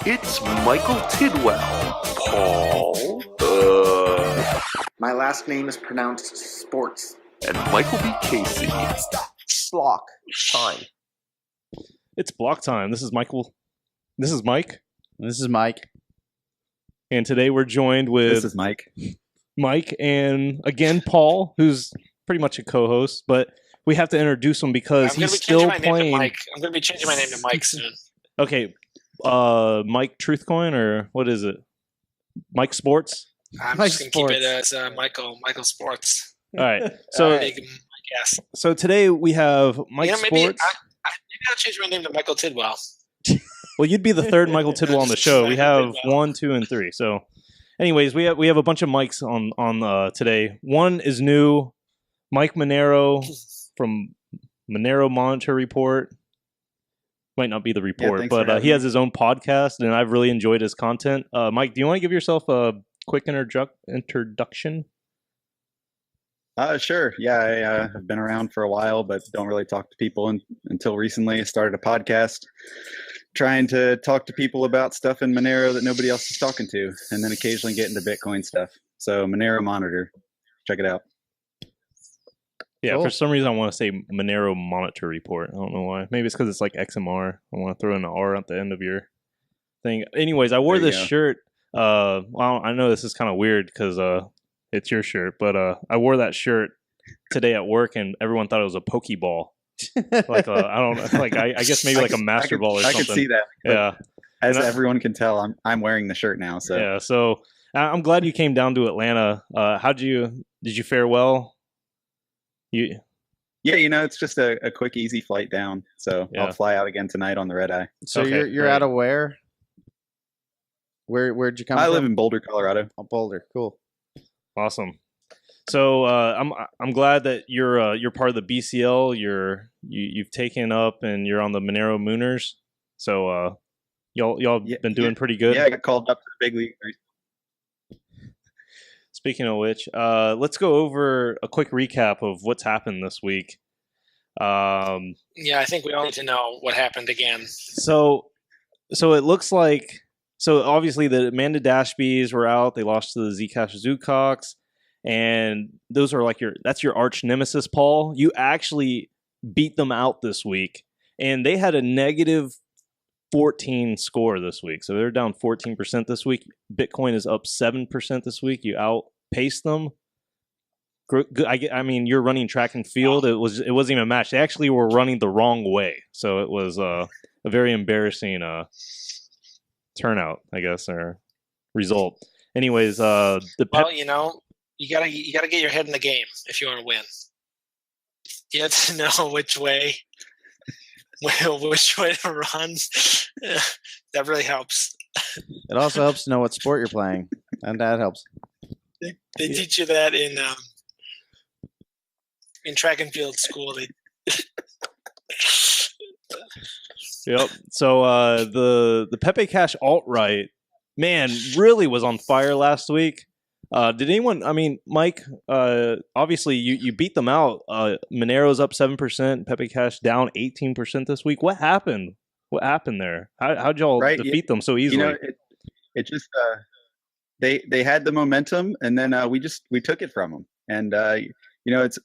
It's Michael Tidwell. Paul. My last name is pronounced sports. And Michael B. Casey. Block time. It's block time. This is Michael. This is Mike. This is Mike. And today we're joined with This is Mike. Mike and again Paul, who's pretty much a co-host, but we have to introduce him because he's still playing. I'm going to be changing my name to Mike soon. Okay, Mike Truthcoin or what is it? Mike Sports. I'm Mike just going to keep it Sports. as Michael Sports. All right. So Big Mike S. so today we have Mike maybe Sports. maybe I'll change my name to Michael Tidwell. Well, you'd be the third Michael Tidwell on the show. We have 1, 2, and 3. So, anyways, we have a bunch of mics on today. One is new, Mike Monero from Monero Monitor Report. Might not be the report, thanks for but having he me. has his own podcast, and I've really enjoyed his content. Mike, do you want to give yourself a quick introduction? Sure. Yeah, I have been around for a while, but don't really talk to people until recently. I started a podcast trying to talk to people about stuff in Monero that nobody else is talking to, and then occasionally get into Bitcoin stuff. So Monero Monitor, check it out. Yeah, Cool. for some reason I want to say Monero Monitor Report. I don't know why. Maybe it's because it's like XMR. I want to throw in an R at the end of your thing. Anyways, I wore There you this go. shirt. Well, I know this is kind of weird because it's your shirt, but I wore that shirt today at work, and everyone thought it was a Pokeball. Like I don't like I guess maybe like a Master Ball or I something. could see that. but Yeah, As And I- everyone can tell, I'm wearing the shirt now. So yeah. So I'm glad you came down to Atlanta. Did you fare well? Yeah, yeah, it's just a quick, easy flight down. So Yeah. I'll fly out again tonight on the red eye. So Okay, you're great. out of where? Where'd you come I from? live in Boulder, Colorado. Oh, Boulder. Cool. Awesome. So I'm glad that you're part of the BCL. You've taken up and you're on the Monero Mooners. So y'all Yeah, been doing pretty good. Yeah, I got called up to the big league. Speaking of which, let's go over a quick recap of what's happened this week. Yeah, I think we all need to know what happened again. So it looks like obviously the Amanda Dashbys were out. They lost to the Zcash Zoocox, and those are like that's your arch nemesis, Paul. You actually beat them out this week, and they had a negative 14 score this week. So they're down 14% this week. Bitcoin is up 7% this week. You outpaced them. I mean, you're running track and field. It wasn't even a match. They actually were running the wrong way. So it was a very embarrassing turnout, I guess, or result. Anyways, Well, you gotta get your head in the game if you want to win. You have to know which way to run. That really helps. It also helps to know what sport you're playing, and that helps. They teach you that in track and field school. Yep. So the Pepe Cash alt-right, man, really was on fire last week. Did anyone? I mean, Mike. Obviously, you beat them out. Monero's up 7%. Pepe Cash down 18% this week. What happened? What happened there? How'd y'all defeat them so easily? It just they had the momentum, and then we took it from them. And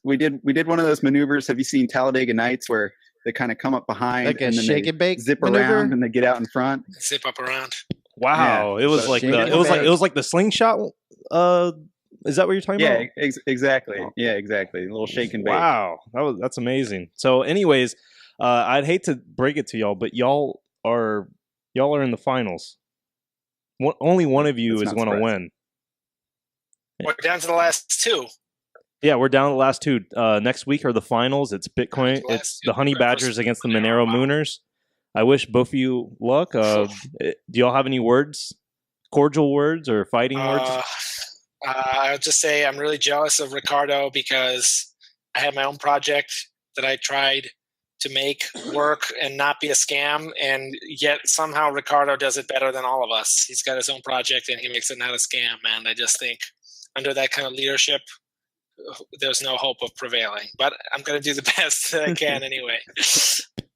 we did one of those maneuvers. Have you seen Talladega Nights where they kind of come up behind Like a and then shake they and bake zip maneuver? around and they get out in front? Zip up around. Wow, Yeah, it was so like shake the and it was like bake. it was like the slingshot. Is that what you're talking Yeah, about? exactly. Yeah, exactly. A little shake and bake. Wow, that's amazing. So, anyways, I'd hate to break it to y'all, but y'all are in the finals. Only one of you That's is not going to surprising. win. We're down to the last two. Yeah, we're down to the last two. Next week are the finals. It's Bitcoin. The last It's two. the Honey Badgers against the Monero Wow. Mooners. I wish both of you luck. Do y'all have any words, cordial words or fighting words? I'll just say I'm really jealous of Ricardo because I had my own project that I tried to make work and not be a scam, and yet somehow Ricardo does it better than all of us. He's got his own project and he makes it not a scam, and I just think under that kind of leadership, there's no hope of prevailing. But I'm going to do the best that I can anyway.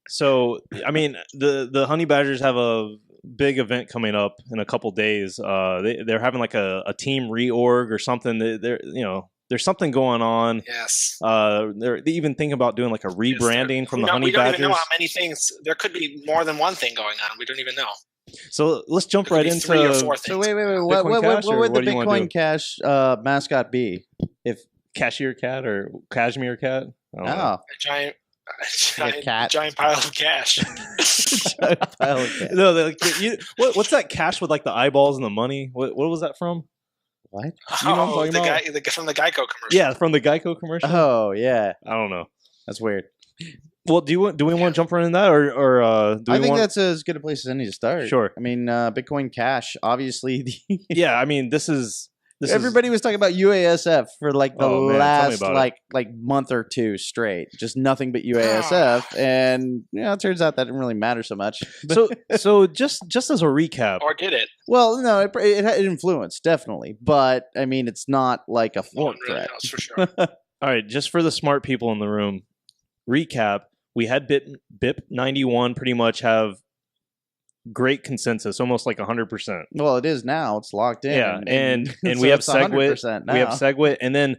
So, I mean, the Honey Badgers have a big event coming up in a couple days. They're having like a team reorg or something. There's something going on. Yes. They even think about doing like a rebranding from the Honey We don't Badgers. even know how many things. There could be more than one thing going on. We don't even know. So let's jump right into. 3 or 4 things. So wait. Bitcoin Cash, What or would the what do you wanna Bitcoin do? Cash mascot be? If Cashier cat or cashmere cat? I don't know. oh, A cat. giant pile of cash. pile of cash. No, what's that cash with like the eyeballs and the money? What was that from? What? You know what I'm talking the about? guy from the Geico commercial. Yeah, from the Geico commercial. Oh yeah, I don't know. that's weird. Well, do we want to jump right in that, or do we I think want? that's as good a place as any to start. Sure. I mean, Bitcoin Cash, obviously. Yeah, I mean, this is Everybody was talking about UASF for like the Oh, man, tell me last about it. like month or two straight, just nothing but UASF, and it turns out that didn't really matter so much. So just as a recap. Or did it? Well, no, it influenced definitely, but I mean, it's not like a No fork one really threat. knows for sure. All right, just for the smart people in the room, recap. We had BIP 91 pretty much have great consensus, almost like 100%. Well, it is now; it's locked in. Yeah, and so we have it's 100% SegWit. now. We have SegWit, and then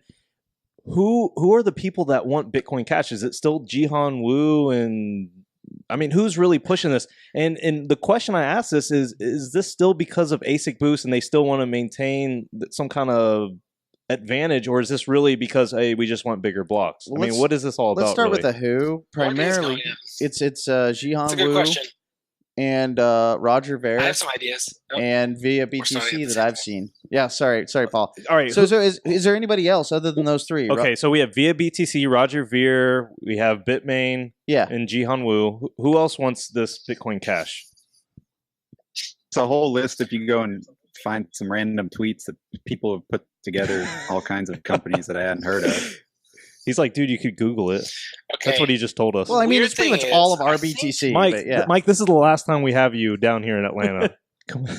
who are the people that want Bitcoin Cash? Is it still Jihan Wu? And I mean, who's really pushing this? And the question I ask this is this still because of ASIC boost, and they still want to maintain some kind of advantage, or is this really because we just want bigger blocks? Well, I mean, what is this all about? Let's start really? with the who. Primarily, yeah. it's That's Jihan a good Wu question. and Roger I have Ver some ideas. Oh, and via starting at BTC the that same I've time. seen. Yeah, sorry, Paul. All right. So is there anybody else other than those three? Okay, so we have via BTC, Roger Ver, we have Bitmain, Yeah. and Jihan Wu. Who else wants this Bitcoin Cash? It's a whole list. If you go and find some random tweets that people have put together, all kinds of companies that I hadn't heard of. He's like, dude, you could Google it. Okay. That's what he just told us. Well, I mean, Weird it's pretty thing much is, all of I our think- BTC. Mike, but yeah. Mike, this is the last time we have you down here in Atlanta. Come on.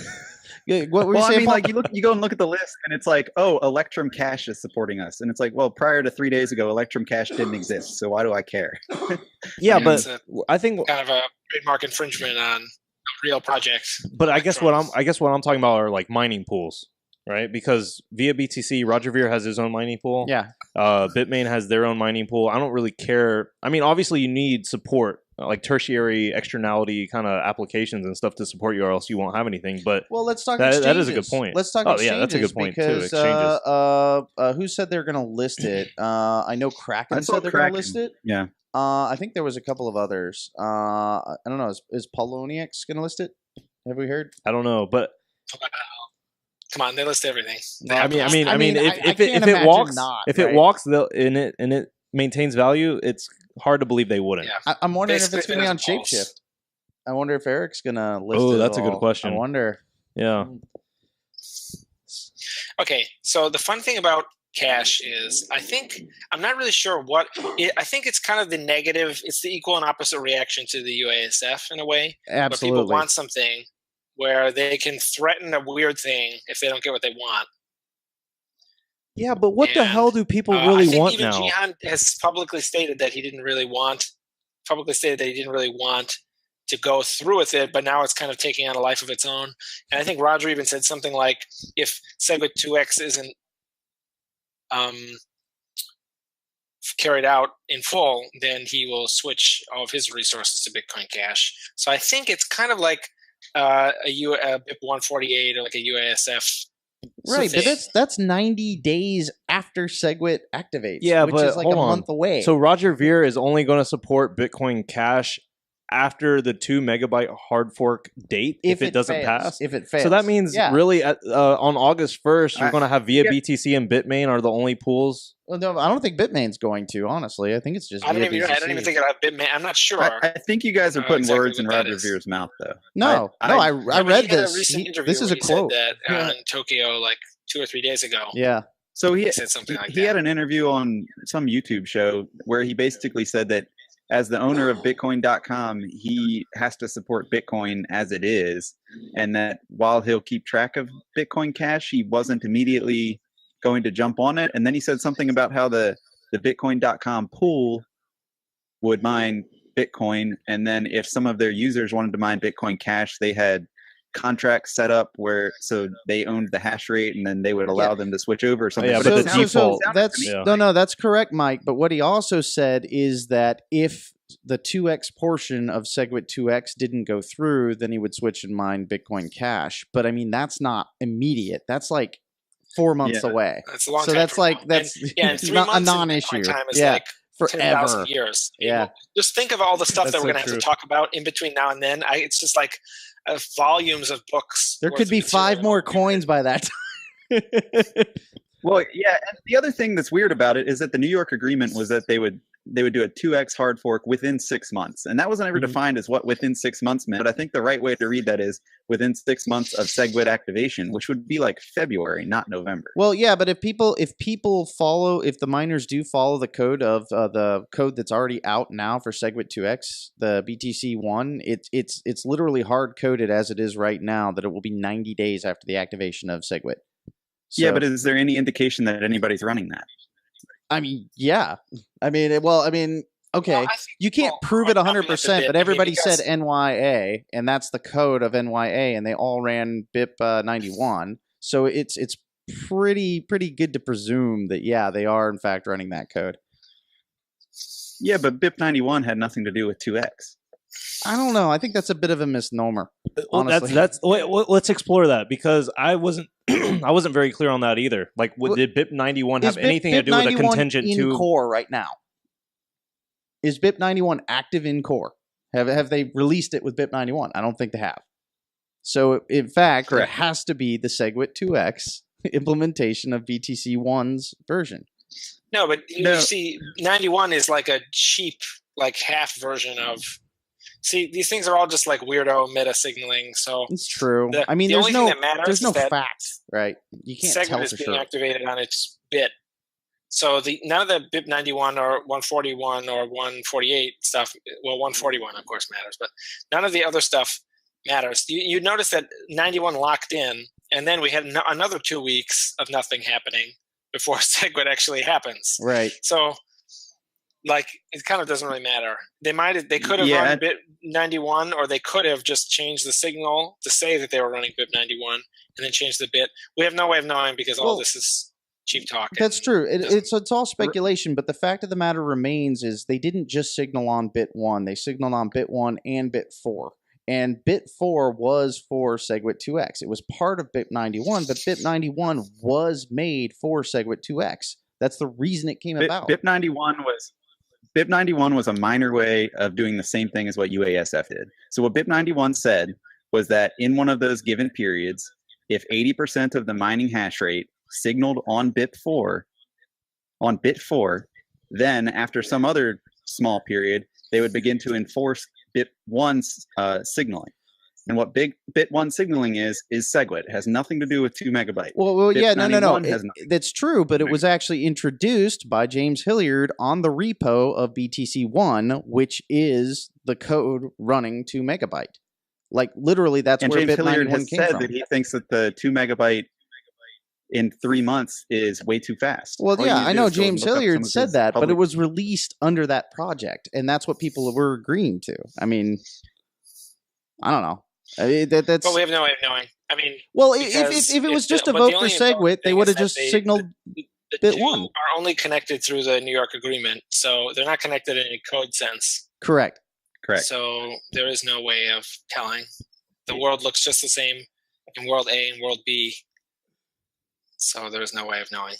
Yeah, what were you Well, I saying, mean, Paul? like you go and look at the list, and it's like, oh, Electrum Cash is supporting us, and it's like, well, prior to 3 days ago, Electrum Cash didn't exist, so why do I care? Yeah, it's but a I think, kind of a trademark infringement on a real project. but I guess what I'm talking about are like mining pools, right? Because via BTC, Roger Ver has his own mining pool. Yeah. Bitmain has their own mining pool. I don't really care. I mean, obviously, you need support, like tertiary externality kind of applications and stuff to support you, or else you won't have anything. But Well, let's talk That- exchanges. that is a good point. Let's talk Oh, exchanges. yeah, that's a good point, too, because, exchanges. who said they're going to list it? I know Kraken I saw said they're going to Kraken. list it. Yeah. I think there was a couple of others. I don't know. Is Polonius going to list it? Have we heard? I don't know. But Come on, they list everything. They I have mean, to I mean, list I if can't it imagine walks, not, if right? it walks, and it maintains value, it's hard to believe they wouldn't. Yeah. I'm wondering Basically, if it's going to be on it has a pulse. Shapeshift. I wonder if Eric's going to list it. Oh, at that's a good all. question. I wonder. Yeah. Okay, so the fun thing about cash is I'm not really sure I think it's kind of the negative, it's the equal and opposite reaction to the UASF in a way. Where Absolutely. people want something where they can threaten a weird thing if they don't get what they want. Yeah, but what the And, hell do people I really think want even now? Jihan has publicly stated that he didn't really want to go through with it, but now it's kind of taking on a life of its own. And I think Roger even said something like, if SegWit 2x isn't carried out in full, then he will switch all of his resources to Bitcoin Cash. So I think it's kind of like a BIP 148 or like a UASF. Right, thing. but that's 90 days after SegWit activates. Yeah, which but is like hold a on. month away. So Roger Ver is only going to support Bitcoin Cash after the 2 megabyte hard fork date if it doesn't fails, pass. if it fails, So that means yeah. really on August 1st, you're going to have via yeah. BTC and Bitmain are the only pools. Well, no, I don't think Bitmain's going to. Honestly, I think it's just. I don't via even BTC. think about Bitmain. I'm not sure. I think you guys are putting exactly words in what that Roger is. Ver's mouth, though. No, I Yeah, but read he had this. a recent interview This is where a he said quote. that in Tokyo like 2 or 3 days ago. Yeah. So He said something like he that. had an interview on some YouTube show where he basically said that as the owner of Bitcoin.com, he has to support Bitcoin as it is, and that while he'll keep track of Bitcoin Cash, he wasn't immediately going to jump on it. And then he said something about how the Bitcoin.com pool would mine Bitcoin, and then if some of their users wanted to mine Bitcoin Cash, they had contract set up where so they owned the hash rate and then they would allow them to switch over or something. Yeah, But but it the sounds- default- that's Yeah. no, that's correct, Mike. But what he also said is that if the 2x portion of SegWit 2x didn't go through, then he would switch and mine Bitcoin Cash. But I mean, that's not immediate. That's like 4 months Yeah. away. That's a long So time. that's from like now. that's and 3 not a months in non-issue. Bitcoin time is Yeah, like forever. 10,000 years. Yeah. Just think of all the stuff That's that we're so going to have true. to talk about in between now and then. It's just like volumes of books. There worth could of be 5 material. more coins by that time. Well, yeah, and the other thing that's weird about it is that the New York agreement was that they would do a 2x hard fork within 6 months. And that wasn't ever defined as what within 6 months meant. But I think the right way to read that is within 6 months of SegWit activation, which would be like February, not November. Well, yeah, but if the miners do follow the code of the code that's already out now for SegWit 2x, the BTC 1, it's literally hard coded as it is right now that it will be 90 days after the activation of SegWit. Yeah, So- but is there any indication that anybody's running that? I mean, yeah. okay. Well, I think You can't people prove are it upping 100%, bit. but I mean, everybody because- said NYA, and that's the code of NYA, and they all ran BIP 91. So it's pretty good to presume that, yeah, they are in fact running that code. Yeah, but BIP 91 had nothing to do with 2x. I don't know. I think that's a bit of a misnomer. Well, Honestly. let's explore that because I wasn't I wasn't very clear on that either. Like, Well, did BIP 91 Is have anything to do with a 91 contingent in to? core right now? Is BIP 91 active in core? Have they released it with BIP 91? I don't think they have. So in fact, Correct. it has to be the SegWit 2x implementation of BTC 1's version. No, but you No. see, 91 is like a cheap, like half version of. See, these things are all just like weirdo meta signaling. So It's true. The- I mean, the there's only no thing that matters there's no is that fact, right? You can't tell SegWit is for being sure. activated on its bit. So none of the BIP 91 or 141 or 148 stuff. Well, 141 of course matters, but none of the other stuff matters. You notice that 91 locked in, and then we had another 2 weeks of nothing happening before SegWit actually happens. Right. So, like, it kind of doesn't really matter. They could have Yeah. run BIP 91, or they could have just changed the signal to say that they were running BIP 91 and then changed the bit. We have no way of knowing because all Well, this is cheap talk. That's and true. doesn't- It's all speculation, but the fact of the matter remains is they didn't just signal on bit 1. They signaled on bit 1 and bit 4. And bit 4 was for SegWit 2x. It was part of BIP 91, but BIP 91 was made for SegWit 2x. That's the reason it came about. BIP 91 was a minor way of doing the same thing as what UASF did. So what BIP 91 said was that in one of those given periods, if 80% of the mining hash rate signaled on bit 4, then after some other small period, they would begin to enforce bit 1's signaling. And what bit 1 signaling is SegWit. It has nothing to do with 2 megabyte. Well, BIP yeah, no. 91 has nothing. That's true, but it was actually introduced by James Hilliard on the repo of BTC1, which is the code running 2 megabyte. Like, literally, that's And where James BIP Hilliard 91 has came said from. that he thinks that the 2 megabyte in 3 months is way too fast. Well, All you yeah, need to I do know is go and James look up some Hilliard of said his that, but it public- was released under that project, and that's what people were agreeing to. I mean, I don't know. That's But we have no way of knowing. I mean, well, because if it was just a but the vote for only important SegWit, they thing would is have that just they- signaled. the bit two 1. are only connected through the New York agreement, so they're not connected in a code sense. Correct. Correct. So there is no way of telling. The world looks just the same in world A and world B. So there is no way of knowing.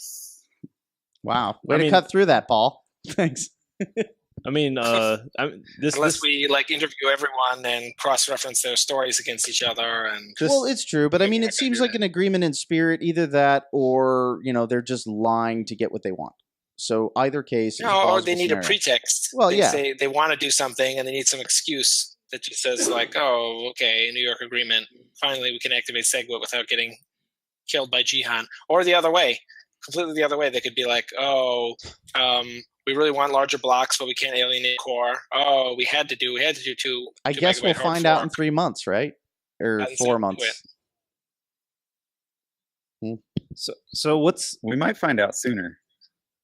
Wow. Way I to mean- cut through that, Paul. Thanks. I mean, this Unless we like interview everyone and cross-reference their stories against each other, and Well, it's true, but I mean, Yeah, it I seems agree like with an agreement in spirit, either that or, they're just lying to get what they want. So either case, is a no, or plausible they need scenario. a pretext. Well, they yeah. say they want to do something and they need some excuse that just says like, "Oh, okay, New York agreement. Finally, we can activate SegWit without getting killed by Jihan." Or the other way, completely the other way. They could be like, "Oh, we really want larger blocks, but we can't alienate core. Oh, we had to do two. I 2 guess we'll megabyte hard find out in fork." 3 months, right? Or Hasn't 4 seen months. so what's We might find out sooner.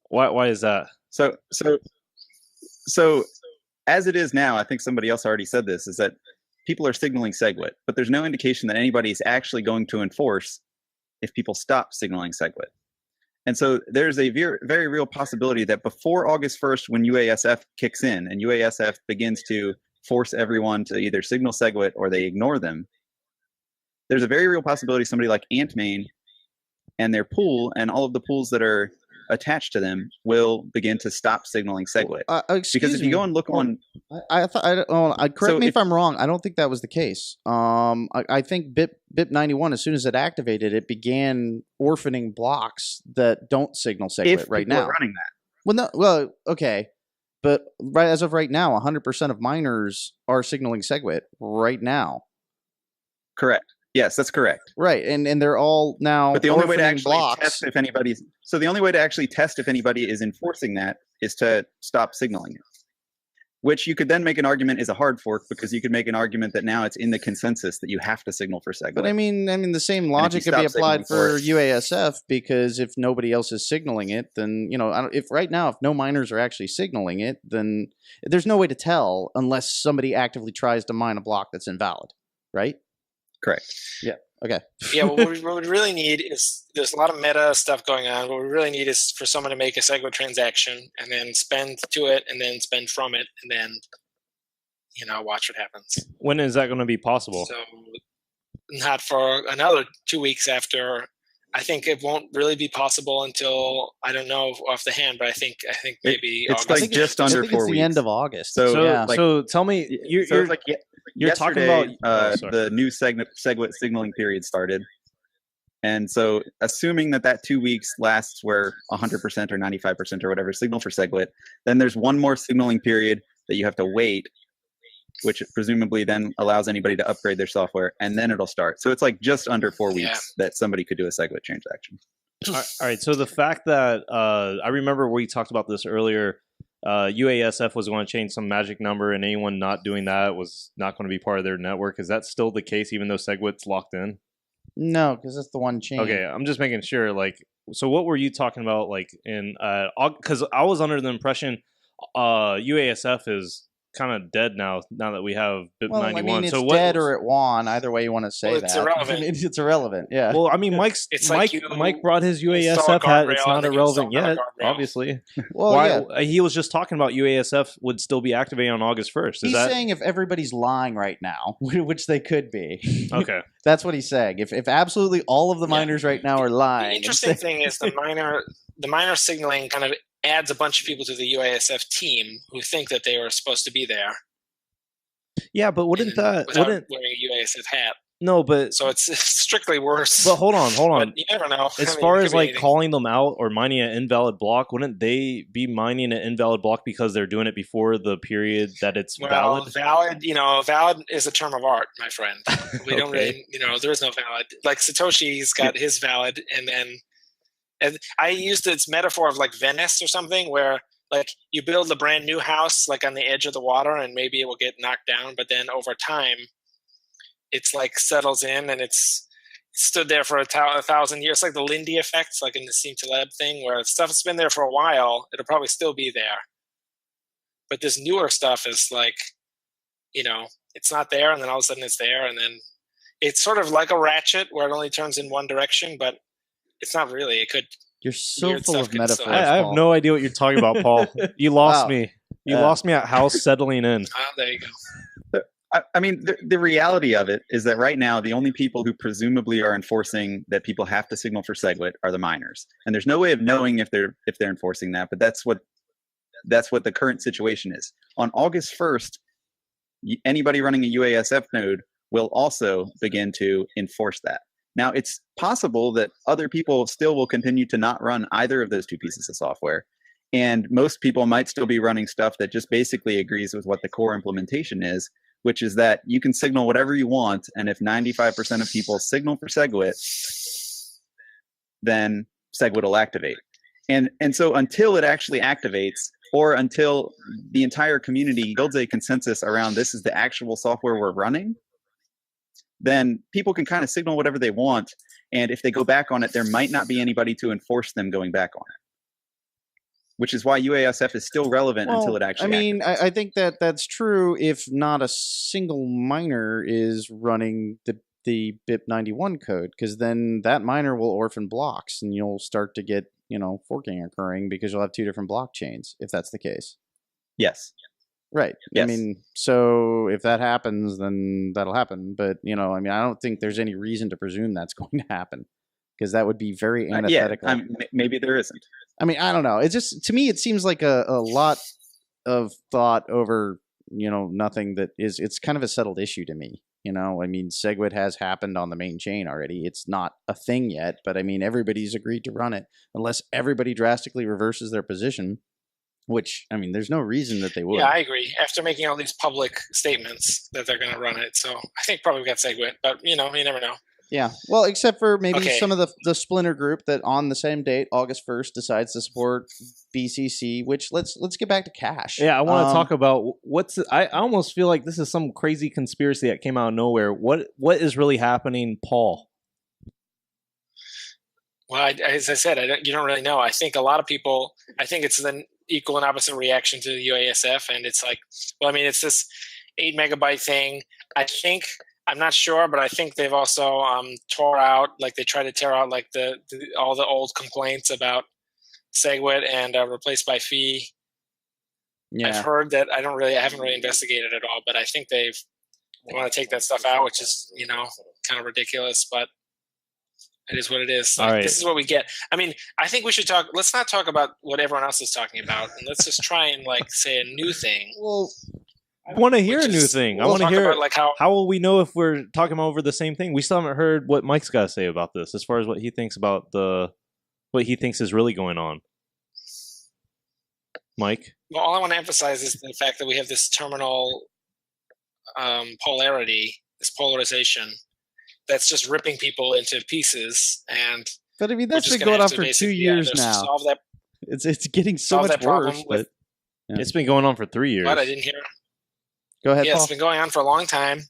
why is that? So as it is now, I think somebody else already said this, is that people are signaling SegWit, but there's no indication that anybody is actually going to enforce if people stop signaling SegWit. And so there's a very real possibility that before August 1st, when UASF kicks in and UASF begins to force everyone to either signal SegWit or they ignore them, there's a very real possibility somebody like Antmain and their pool and all of the pools that are attached to them will begin to stop signaling SegWit. Because if you go and look on, correct me if I'm wrong. I don't think that was the case. I think BIP 91, as soon as it activated, it began orphaning blocks that don't signal SegWit right now. Running that. Well, okay, but right as of right now, 100% of miners are signaling SegWit right now. Correct. Yes, that's correct. Right, and they're all now. But the only way to actually blocks. test if anybody's the only way to actually test if anybody is enforcing that is to stop signaling it. Which you could then make an argument is a hard fork, because you could make an argument that now it's in the consensus that you have to signal for SegWit. But I mean, the same logic could be applied for UASF, because if nobody else is signaling it, then if no miners are actually signaling it, then there's no way to tell unless somebody actively tries to mine a block that's invalid, right? Correct. Yeah. Okay. Yeah. What we really need is, there's a lot of meta stuff going on. What we really need is for someone to make a SegWit transaction and then spend to it and then spend from it and then, watch what happens. When is that going to be possible? So not for another 2 weeks after. I think it won't really be possible until, I don't know off the hand, but I think maybe it's August. like just under 4 weeks. The end of August. So tell me, you're talking about the new SegWit signaling period started. And so assuming that 2 weeks lasts where 100% or 95% or whatever signal for SegWit, then there's one more signaling period that you have to wait, which presumably then allows anybody to upgrade their software, and then it'll start. So it's like just under 4 weeks that somebody could do a SegWit transaction. All right. So the fact that I remember we talked about this earlier, UASF was going to change some magic number, and anyone not doing that was not going to be part of their network. Is that still the case, even though SegWit's locked in? No, because that's the one change. Okay, I'm just making sure. So what were you talking about? Because I was under the impression UASF is kind of dead now that we have BIP 91. It's dead or it won. Either way you want to say it's irrelevant. It's irrelevant. Yeah. Well, Mike brought his UASF hat. It's not irrelevant yet, obviously. Well, he was just talking about UASF would still be activating on August 1st. He's saying if everybody's lying right now, which they could be. Okay. That's what he's saying. If absolutely all of the miners right now are lying. The interesting thing is the miner signaling kind of adds a bunch of people to the UASF team who think that they were supposed to be there. Yeah, but without wearing a UASF hat? No, but so it's strictly worse. But hold on. But you never know. As far as calling them out or mining an invalid block, wouldn't they be mining an invalid block because they're doing it before the period that it's valid? Valid is a term of art, my friend. We don't really, there is no valid. Like Satoshi's got his valid, and I used its metaphor of like Venice or something, where like you build a brand new house like on the edge of the water, and maybe it will get knocked down, but then over time, it's like settles in and it's stood there for 1,000 years. It's like the Lindy effect, like in the Nassim Taleb thing, where stuff has been there for a while, it'll probably still be there. But this newer stuff is like, it's not there, and then all of a sudden it's there, and then it's sort of like a ratchet where it only turns in one direction, but it's not really. It could. You're so full of metaphors. I have no idea what you're talking about, Paul. You lost me. You lost me at house settling in. There you go. I mean, the reality of it is that right now, the only people who presumably are enforcing that people have to signal for SegWit are the miners, and there's no way of knowing if they're enforcing that. But that's what the current situation is. On August 1st, anybody running a UASF node will also begin to enforce that. Now, it's possible that other people still will continue to not run either of those two pieces of software, and most people might still be running stuff that just basically agrees with what the core implementation is, which is that you can signal whatever you want, and if 95% of people signal for SegWit, then SegWit will activate. And so until it actually activates, or until the entire community builds a consensus around this is the actual software we're running, then people can kind of signal whatever they want, and if they go back on it, there might not be anybody to enforce them going back on it. which is why UASF is still relevant until it actually. I mean, I think that's true if not a single miner is running the BIP91 code, because then that miner will orphan blocks, and you'll start to get forking occurring because you'll have two different blockchains if that's the case. Yes. Right. Yes. I mean, so if that happens, then that'll happen. But I don't think there's any reason to presume that's going to happen, because that would be very antithetical. Maybe there isn't. I mean, I don't know. It's just, to me, it seems like a lot of thought over, nothing that is, it's kind of a settled issue to me. I mean, SegWit has happened on the main chain already. It's not a thing yet, but I mean, everybody's agreed to run it unless everybody drastically reverses their position, which, I mean, there's no reason that they would. Yeah, I agree. After making all these public statements that they're going to run it. So I think probably got SegWit, but you never know. Yeah, well, except for maybe some of the splinter group that on the same date, August 1st, decides to support BCC. Which let's get back to cash. Yeah, I want to talk about I almost feel like this is some crazy conspiracy that came out of nowhere. What is really happening, Paul? Well, as I said, you don't really know. I think a lot of people. I think it's an equal and opposite reaction to the UASF, and it's like, well, I mean, it's this 8 megabyte thing. I think. I'm not sure, but I think they've also they try to tear out like all the old complaints about SegWit and replaced by fee. Yeah. I've heard that. I haven't really investigated at all, but I think they want to take that stuff out, which is kind of ridiculous, but it is what it is. All right. This is what we get. I mean, I think we should talk. Let's not talk about what everyone else is talking about, and let's just try and say a new thing. Well. I want to hear a new thing. I want to hear how will we know if we're talking over the same thing? We still haven't heard what Mike's got to say about this, as far as what he thinks about what he thinks is really going on. Mike? Well, all I want to emphasize is the fact that we have this terminal polarity, this polarization, that's just ripping people into pieces. But I mean, that's been going on for 2 years now. Solve that, it's getting so much worse. But it's been going on for 3 years. But I didn't hear. Go ahead, Paul. It's been going on for a long time,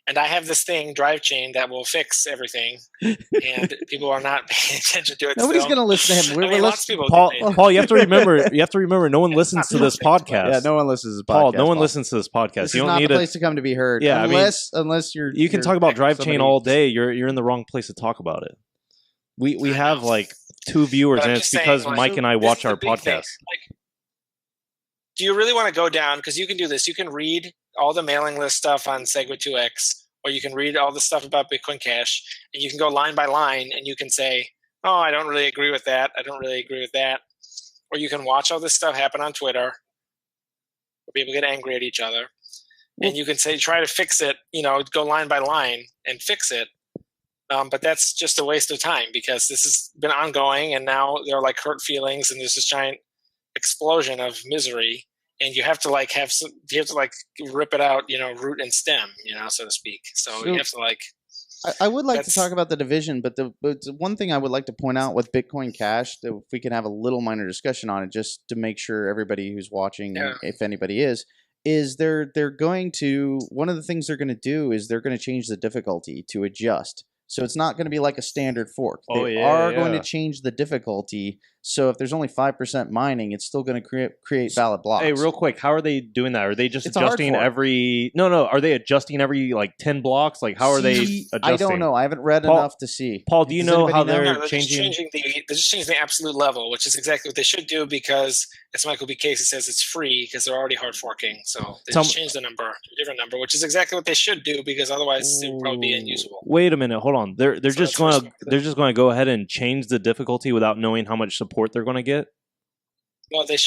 and I have this thing, Drive Chain, that will fix everything, and people are not paying attention to it. Nobody's going to listen to him. Lots of people. Paul, you have to remember. No one listens to this podcast. Yeah, no one listens to this podcast. Paul, no one listens to this podcast. This is not the place to come to be heard. Yeah, unless you're. You can talk about Drive Chain all day. You're in the wrong place to talk about it. We have like 2 viewers, and it's because Mike and I watch our podcast. Do you really want to go down? Because you can do this. You can read all the mailing list stuff on SegWit2x, or you can read all the stuff about Bitcoin Cash, and you can go line by line, and you can say, oh, I don't really agree with that. I don't really agree with that. Or you can watch all this stuff happen on Twitter, where people get angry at each other, and you can say, try to fix it, go line by line and fix it. But that's just a waste of time, because this has been ongoing, and now there are like hurt feelings, and there's this giant explosion of misery, and you have to rip it out, root and stem, so to speak. So you have to I would like to talk about the division, but the one thing I would like to point out with Bitcoin Cash, that if we can have a little minor discussion on it, just to make sure everybody who's watching, if anybody is they're going to, one of the things they're going to do is they're going to change the difficulty to adjust. So it's not going to be like a standard fork. They are going to change the difficulty. So if there's only 5% mining, it's still going to create valid blocks. Hey, real quick, how are they doing that? Are they just adjusting every? No. Are they adjusting every 10 blocks? Like how are they adjusting? I don't know. I haven't read enough to see. Paul, do you know how they're changing? They're just changing the absolute level, which is exactly what they should do, because, as Michael B. Casey says, it's free because they're already hard forking. So they just change the number to a different number, which is exactly what they should do, because otherwise it would probably be unusable. Wait a minute, hold on. They're just going to go ahead and change the difficulty without knowing how much support they're going to get. Well, they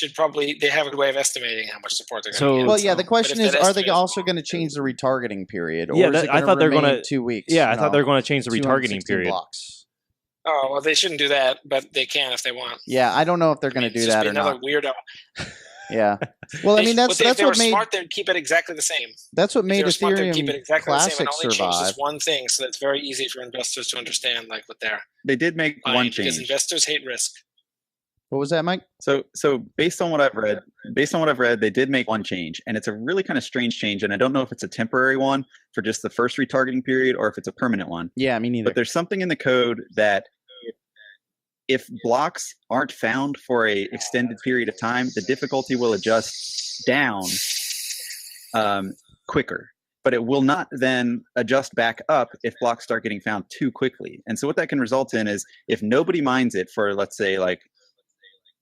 have a way of estimating how much support they're going to get. Well, yeah, the question is, are they also going to change the retargeting period? Or I thought they're going to 2 weeks. Yeah, I thought they were going to change the retargeting period. Blocks. Oh, well, they shouldn't do that, but they can if they want. Yeah, I don't know if they're going to do that or not. Another weirdo. Yeah. Well, I mean, that's if they what were made smart. They'd keep it exactly the same. That's what made Ethereum keep it exactly Classic the same, and only survive. change this one thing, so that's very easy for investors to understand, what they're. They did make one change because investors hate risk. What was that, Mike? So based on what I've read, they did make one change, and it's a really kind of strange change, and I don't know if it's a temporary one for just the first retargeting period or if it's a permanent one. Yeah, me neither. But there's something in the code that if blocks aren't found for a extended period of time, the difficulty will adjust down quicker. But it will not then adjust back up if blocks start getting found too quickly. And so what that can result in is if nobody mines it for, let's say, like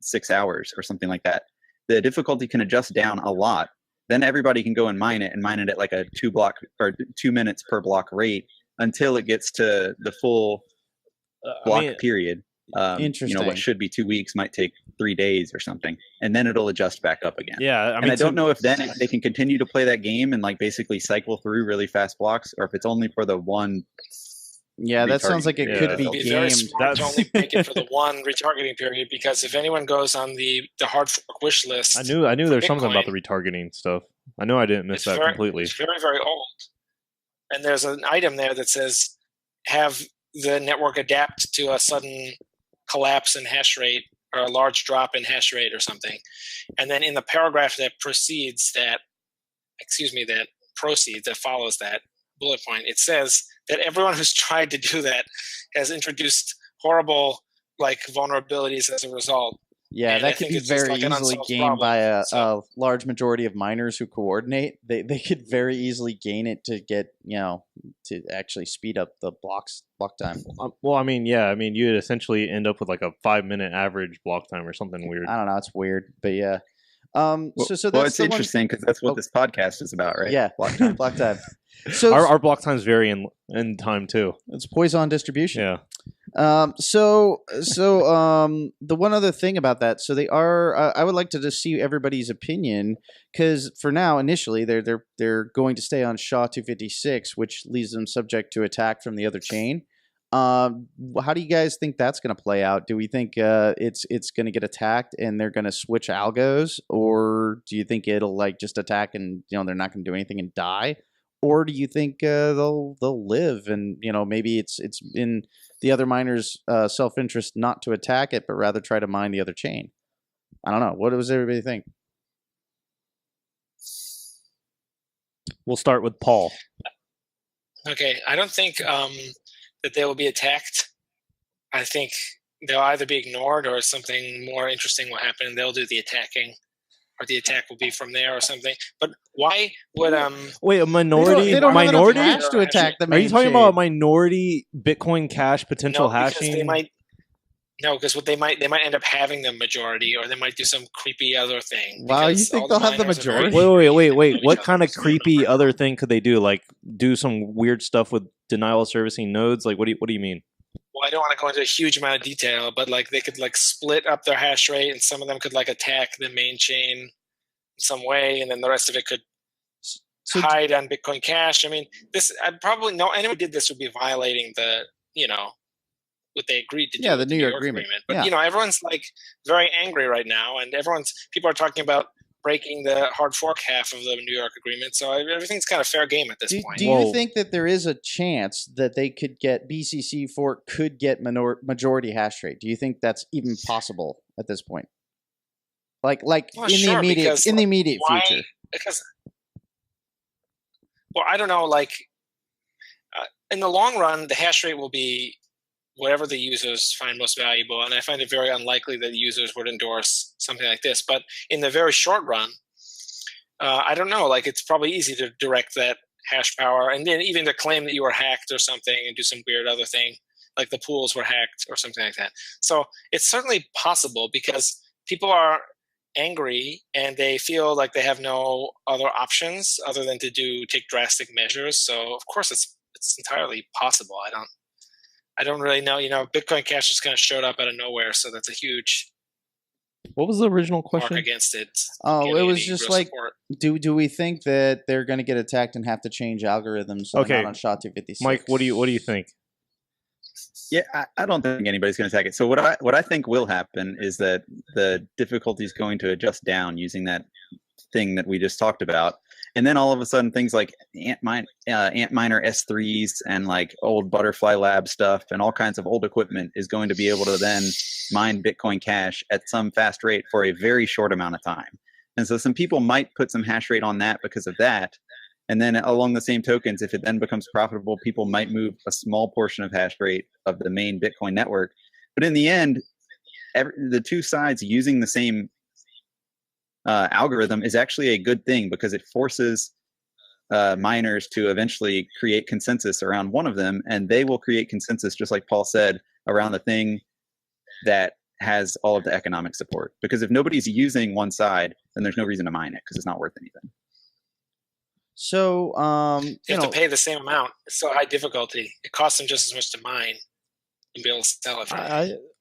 6 hours or something like that, the difficulty can adjust down a lot. Then everybody can go and mine it at like a 2 minutes per block rate until it gets to the full block period. Interesting. What should be 2 weeks might take 3 days or something, and then it'll adjust back up again. Yeah, I don't know if then they can continue to play that game and like basically cycle through really fast blocks, or if it's only for the one. Yeah, that sounds like it could be It'd be very gamed. smart to only make it for the one retargeting period, because if anyone goes on the hard fork wish list, I knew there's something Bitcoin, about the retargeting stuff. I know I didn't miss that completely. It's very, very old. And there's an item there that says, have the network adapt to a sudden collapse in hash rate or a large drop in hash rate or something. And then in the paragraph that follows that bullet point, it says that everyone who's tried to do that has introduced horrible vulnerabilities as a result. Yeah, And that I could think be it's just very an easily unsolved gained by problem. a large majority of miners who coordinate. They could very easily gain it to get, to actually speed up the block time. You'd essentially end up with like a 5-minute average block time or something weird. I don't know, it's weird, but yeah. So that's it's interesting because that's what this podcast is about, right? Yeah, block time. block time. So our block times vary in time too. It's Poisson distribution. Yeah. The one other thing about that, so they are. I would like to just see everybody's opinion, because for now, initially, they're going to stay on SHA-256, which leaves them subject to attack from the other chain. How do you guys think that's going to play out? Do we think it's going to get attacked and they're going to switch algos, or do you think it'll just attack and they're not going to do anything and die? Or do you think they'll live and maybe it's in the other miners' self-interest not to attack it, but rather try to mine the other chain? I don't know. What does everybody think? We'll start with Paul. Okay, I don't think that they will be attacked. I think they'll either be ignored or something more interesting will happen. They'll do the attacking, or the attack will be from there or something. But why would wait, a minority? They don't have enough minority hash to attack the main Are you talking chain. about a minority Bitcoin Cash potential hashing? Because what they might end up having the majority, or they might do some creepy other thing. Wow, you because think all they'll have the miners are very- majority? Wait. What kind of creepy other thing could they do? Like do some weird stuff with denial of servicing nodes? Like what do you mean? Well, I don't want to go into a huge amount of detail, but they could split up their hash rate, and some of them could attack the main chain in some way, and then the rest of it could hide on Bitcoin Cash. I mean, I'd probably know anyone who did this would be violating the what they agreed to do. Yeah, the New York Agreement. But everyone's very angry right now, and people are talking about breaking the hard fork half of the New York Agreement. So everything's kind of fair game at this point. Do you think that there is a chance that they could get BCC fork could get majority hash rate? Do you think that's even possible at this point? The immediate future. Because, I don't know. In the long run, the hash rate will be whatever the users find most valuable, and I find it very unlikely that users would endorse something like this. But in the very short run, I don't know. It's probably easy to direct that hash power, and then even to claim that you were hacked or something, and do some weird other thing, like the pools were hacked or something like that. So it's certainly possible, because people are angry and they feel like they have no other options other than to take drastic measures. So of course it's entirely possible. I don't really know. Bitcoin Cash just kind of showed up out of nowhere, so that's a huge. What was the original question? Mark against it. Oh, it was just do we think that they're going to get attacked and have to change algorithms? So okay, not on SHA-256. Mike, what do you think? Yeah, I don't think anybody's going to attack it. So what I think will happen is that the difficulty is going to adjust down using that thing that we just talked about. And then all of a sudden, things like Antminer S3s and old Butterfly Lab stuff and all kinds of old equipment is going to be able to then mine Bitcoin Cash at some fast rate for a very short amount of time. And so some people might put some hash rate on that because of that. And then along the same tokens, if it then becomes profitable, people might move a small portion of hash rate of the main Bitcoin network. But in the end, the two sides using the same algorithm is actually a good thing, because it forces miners to eventually create consensus around one of them, and they will create consensus, just like Paul said, around the thing that has all of the economic support. Because if nobody's using one side, then there's no reason to mine it, because it's not worth anything. So, You have to pay the same amount. It's so high difficulty. It costs them just as much to mine and be able to sell it for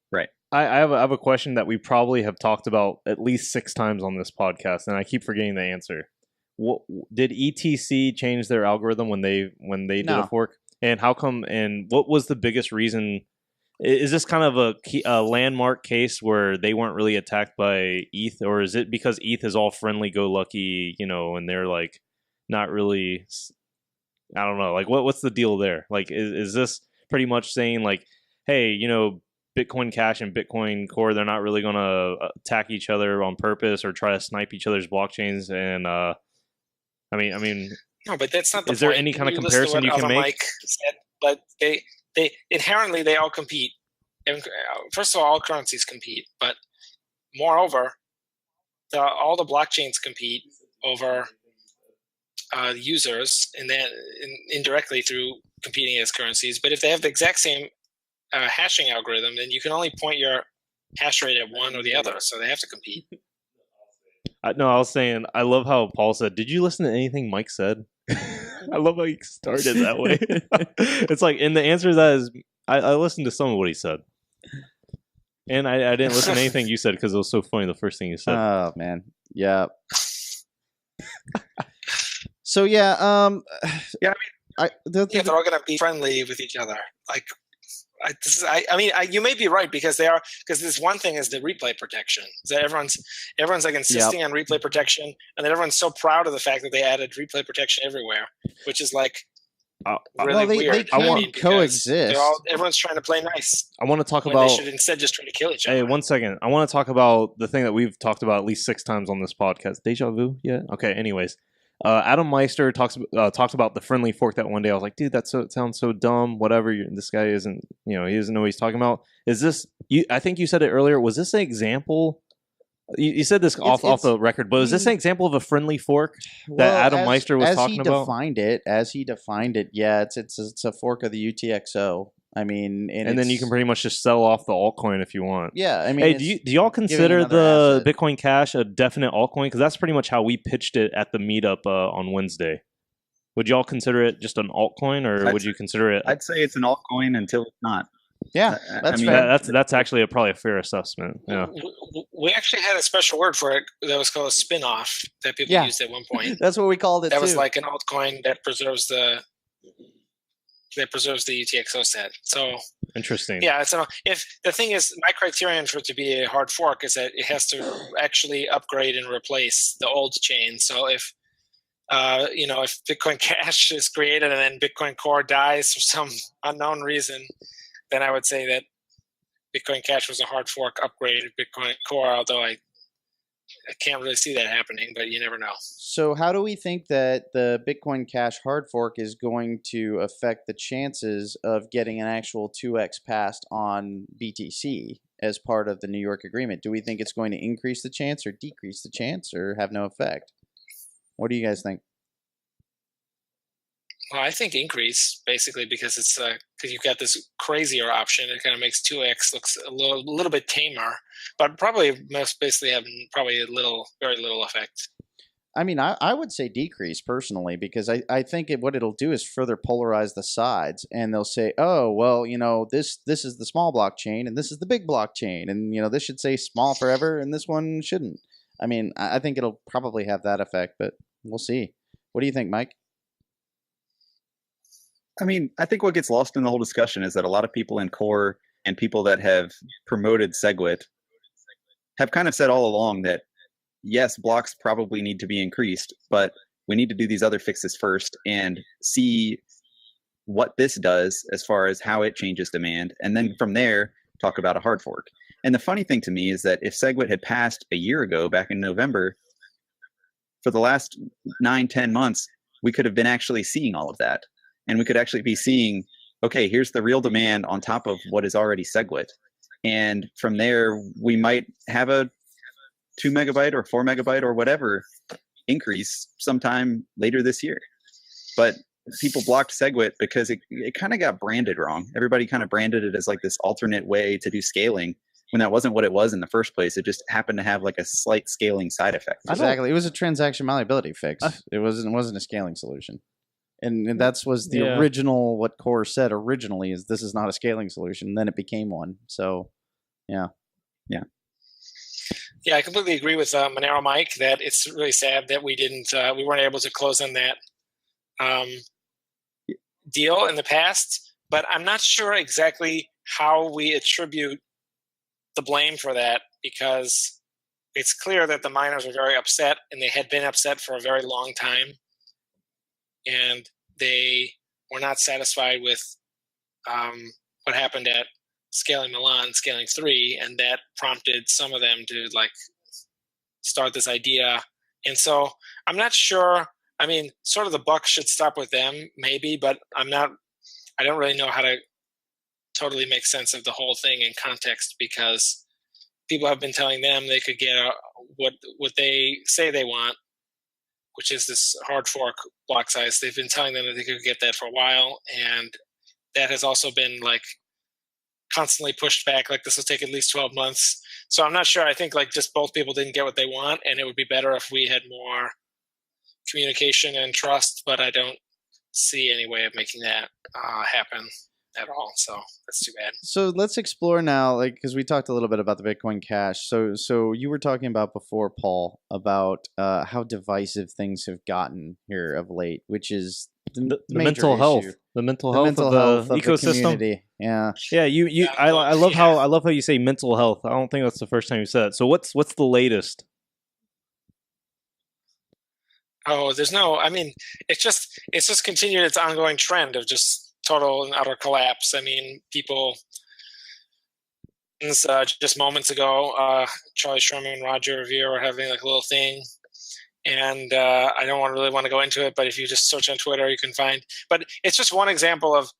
Right. I have a question that we probably have talked about at least 6 times on this podcast, and I keep forgetting the answer. What, did ETC change their algorithm when they did a fork? And how come? And what was the biggest reason? Is this kind of a landmark case where they weren't really attacked by ETH, or is it because ETH is all friendly-go-lucky, and they're like not really? I don't know. Like, what's the deal there? Like, is this pretty much saying like, hey, Bitcoin Cash and Bitcoin Core, they're not really going to attack each other on purpose or try to snipe each other's blockchains? And I mean, no, but that's not the point. Is there any kind of comparison you can make? Mike said, but they inherently they all compete. And first of all currencies compete, but moreover, all the blockchains compete over users, and then indirectly through competing as currencies. But if they have the exact same hashing algorithm, then you can only point your hash rate at one or the other, so they have to compete. No, I was saying, I love how Paul said, did you listen to anything Mike said? I love how he started that way. It's like, and the answer to that is, I listened to some of what he said. And I didn't listen to anything you said because it was so funny the first thing you said. Oh, man. Yeah. So, yeah. Yeah, I mean, they're all going to be friendly with each other. Like, you may be right, because this one thing is the replay protection. That everyone's like insisting on replay protection, and then everyone's so proud of the fact that they added replay protection everywhere, which is like really weird. They can coexist. Everyone's trying to play nice. I want to talk when about. They should instead just try to kill each other. Hey, 1 second. I want to talk about the thing that we've talked about at least 6 times on this podcast. Deja vu? Yeah. Okay. Anyways. Adam Meister talked about the friendly fork that one day. I was like, dude, it sounds so dumb. Whatever. This guy isn't, he doesn't know what he's talking about. Is this? I think you said it earlier. Was this an example? You said this off the record, but is this an example of a friendly fork that Adam Meister was talking about? As he defined it, yeah, it's a fork of the UTXO. I mean, and then you can pretty much just sell off the altcoin if you want. Yeah, I mean, hey, do y'all consider the Bitcoin Cash a definite altcoin? Because that's pretty much how we pitched it at the meetup on Wednesday. Would y'all consider it just an altcoin, or would you consider it? I'd say it's an altcoin until it's not. Yeah, that's fair. That's actually probably a fair assessment. Yeah, we actually had a special word for it that was called a spin-off that people used at one point. That's what we called it. That was like an altcoin that preserves the UTXO set. So interesting. Yeah, if the thing is, my criterion for it to be a hard fork is that it has to actually upgrade and replace the old chain. So if if Bitcoin Cash is created and then Bitcoin Core dies for some unknown reason, then I would say that Bitcoin Cash was a hard fork upgrade of Bitcoin Core, although I can't really see that happening, but you never know. So how do we think that the Bitcoin Cash hard fork is going to affect the chances of getting an actual 2x passed on BTC as part of the New York agreement? Do we think it's going to increase the chance or decrease the chance or have no effect? What do you guys think? Well, I think increase, basically, because it's because you've got this crazier option. It kind of makes 2x looks a little bit tamer, but probably most basically having probably very little effect. I mean, I would say decrease personally, because I think what it'll do is further polarize the sides, and they'll say, oh, well, this is the small blockchain and this is the big blockchain, and this should say small forever and this one shouldn't. I mean, I think it'll probably have that effect, but we'll see. What do you think, Mike? I mean, I think what gets lost in the whole discussion is that a lot of people in Core and people that have promoted SegWit have kind of said all along that, yes, blocks probably need to be increased, but we need to do these other fixes first and see what this does as far as how it changes demand. And then from there, talk about a hard fork. And the funny thing to me is that if SegWit had passed a year ago, back in November, for the last 9-10 months, we could have been actually seeing all of that. And we could actually be seeing, okay, here's the real demand on top of what is already SegWit. And from there, we might have a 2 megabyte or 4 megabyte or whatever increase sometime later this year. But people blocked SegWit because it kind of got branded wrong. Everybody kind of branded it as like this alternate way to do scaling when that wasn't what it was in the first place. It just happened to have like a slight scaling side effect. Exactly. It was a transaction malleability fix. It wasn't a scaling solution. And that's was the original, what Core said originally, is this is not a scaling solution. Then it became one. So, yeah. Yeah. Yeah, I completely agree with Monero Mike that it's really sad that we weren't able to close on that deal in the past, but I'm not sure exactly how we attribute the blame for that, because it's clear that the miners were very upset, and they had been upset for a very long time, and they were not satisfied with what happened at Scaling Milan, Scaling 3, and that prompted some of them to like start this idea. And so I'm not sure. I mean, sort of the buck should stop with them, maybe, but I don't really know how to totally make sense of the whole thing in context, because people have been telling them they could get what they say they want, which is this hard fork block size. They've been telling them that they could get that for a while, and that has also been like constantly pushed back. Like, this will take at least 12 months. So I'm not sure. I think like just both people didn't get what they want, and it would be better if we had more communication and trust, but I don't see any way of making that happen at all. So that's too bad. So let's explore now, like, because we talked a little bit about the Bitcoin Cash. So you were talking about before, Paul, about how divisive things have gotten here of late, which is the mental health, the mental health of the ecosystem. Yeah. I love how you say mental health. I don't think that's the first time you said it. So what's the latest? Oh, I mean, it's just continued its ongoing trend of just total and utter collapse. I mean, just moments ago, Charlie Sherman and Roger Ver were having like a little thing, and I don't really want to go into it, but if you just search on Twitter, you can find. But it's just one example of,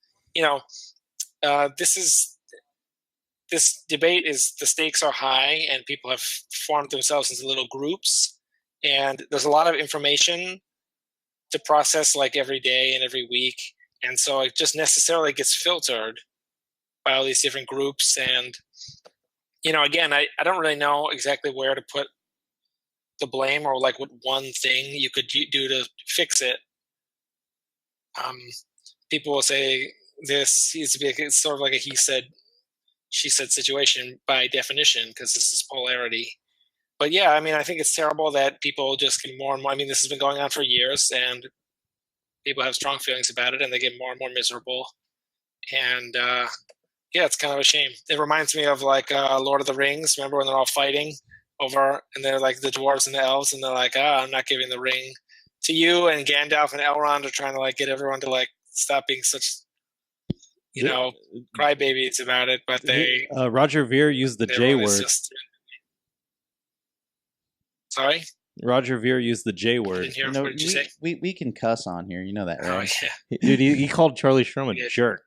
this debate is, the stakes are high, and people have formed themselves into little groups. And there's a lot of information to process like every day and every week. And so it just necessarily gets filtered by all these different groups. And, again, I don't really know exactly where to put the blame, or like what one thing you could do to fix it. People will say this needs to be it's sort of like a he said, she said situation by definition, because this is polarity. But yeah, I mean, I think it's terrible that people just get more and more. I mean, this has been going on for years, and people have strong feelings about it, and they get more and more miserable. And yeah, it's kind of a shame. It reminds me of like Lord of the Rings. Remember when they're all fighting over, and they're like the dwarves and the elves, and they're like, I'm not giving the ring to you. And Gandalf and Elrond are trying to like get everyone to like stop being such, crybabies about it. But they Roger Ver used the J word. Sorry? Roger Ver used the J word. I didn't hear, what did you say? We can cuss on here. You know that, right? Oh, yeah. Dude, he called Charlie Sherman a jerk.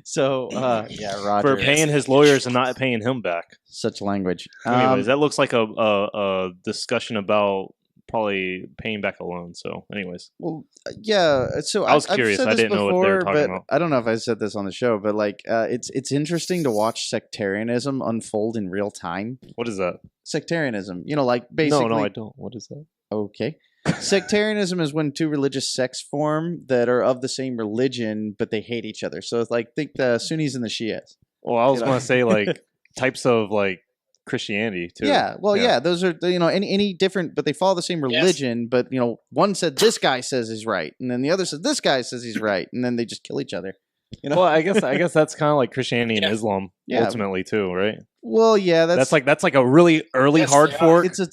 So, yeah, Roger. For paying his lawyers and not paying him back. Such language. Anyways, that looks like a discussion about probably paying back a loan. So, anyways. Well, yeah. So I was curious. I didn't know what they were talking about. I don't know if I said this on the show, but like, it's interesting to watch sectarianism unfold in real time. What is that? Sectarianism, like basically. No, I don't. What is that? Okay. Sectarianism is when two religious sects form that are of the same religion, but they hate each other. So it's like, think the Sunnis and the Shias. Well, I was going to say like types of like Christianity too. Yeah. Well, yeah, those are, any different, but they follow the same religion. Yes. But, one said this guy says he's right. And then the other said this guy says he's right. And then they just kill each other. Well, I guess that's kind of like Christianity and Islam ultimately too, right? Well, yeah, that's It's a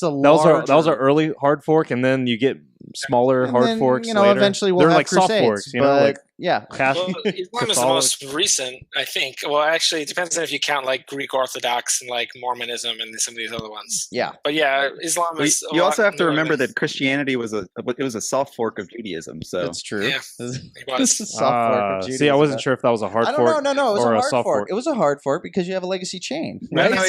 larger... that was our early hard fork, and then you get smaller hard forks. Later. Eventually we'll have like crusades, soft forks. Yeah. Well, Islam is the most recent, I think. Well, actually, it depends on if you count like Greek Orthodox and like Mormonism and some of these other ones. Yeah. But yeah, Islam is. You also have to newer remember than- that Christianity was a soft fork of Judaism. So That's true. Yeah, This it was. is a soft fork of Judaism. See, I wasn't sure if that was a hard I don't fork. know. No, it was or a a hard soft fork. It was a hard fork because you have a legacy chain. no, Right? no,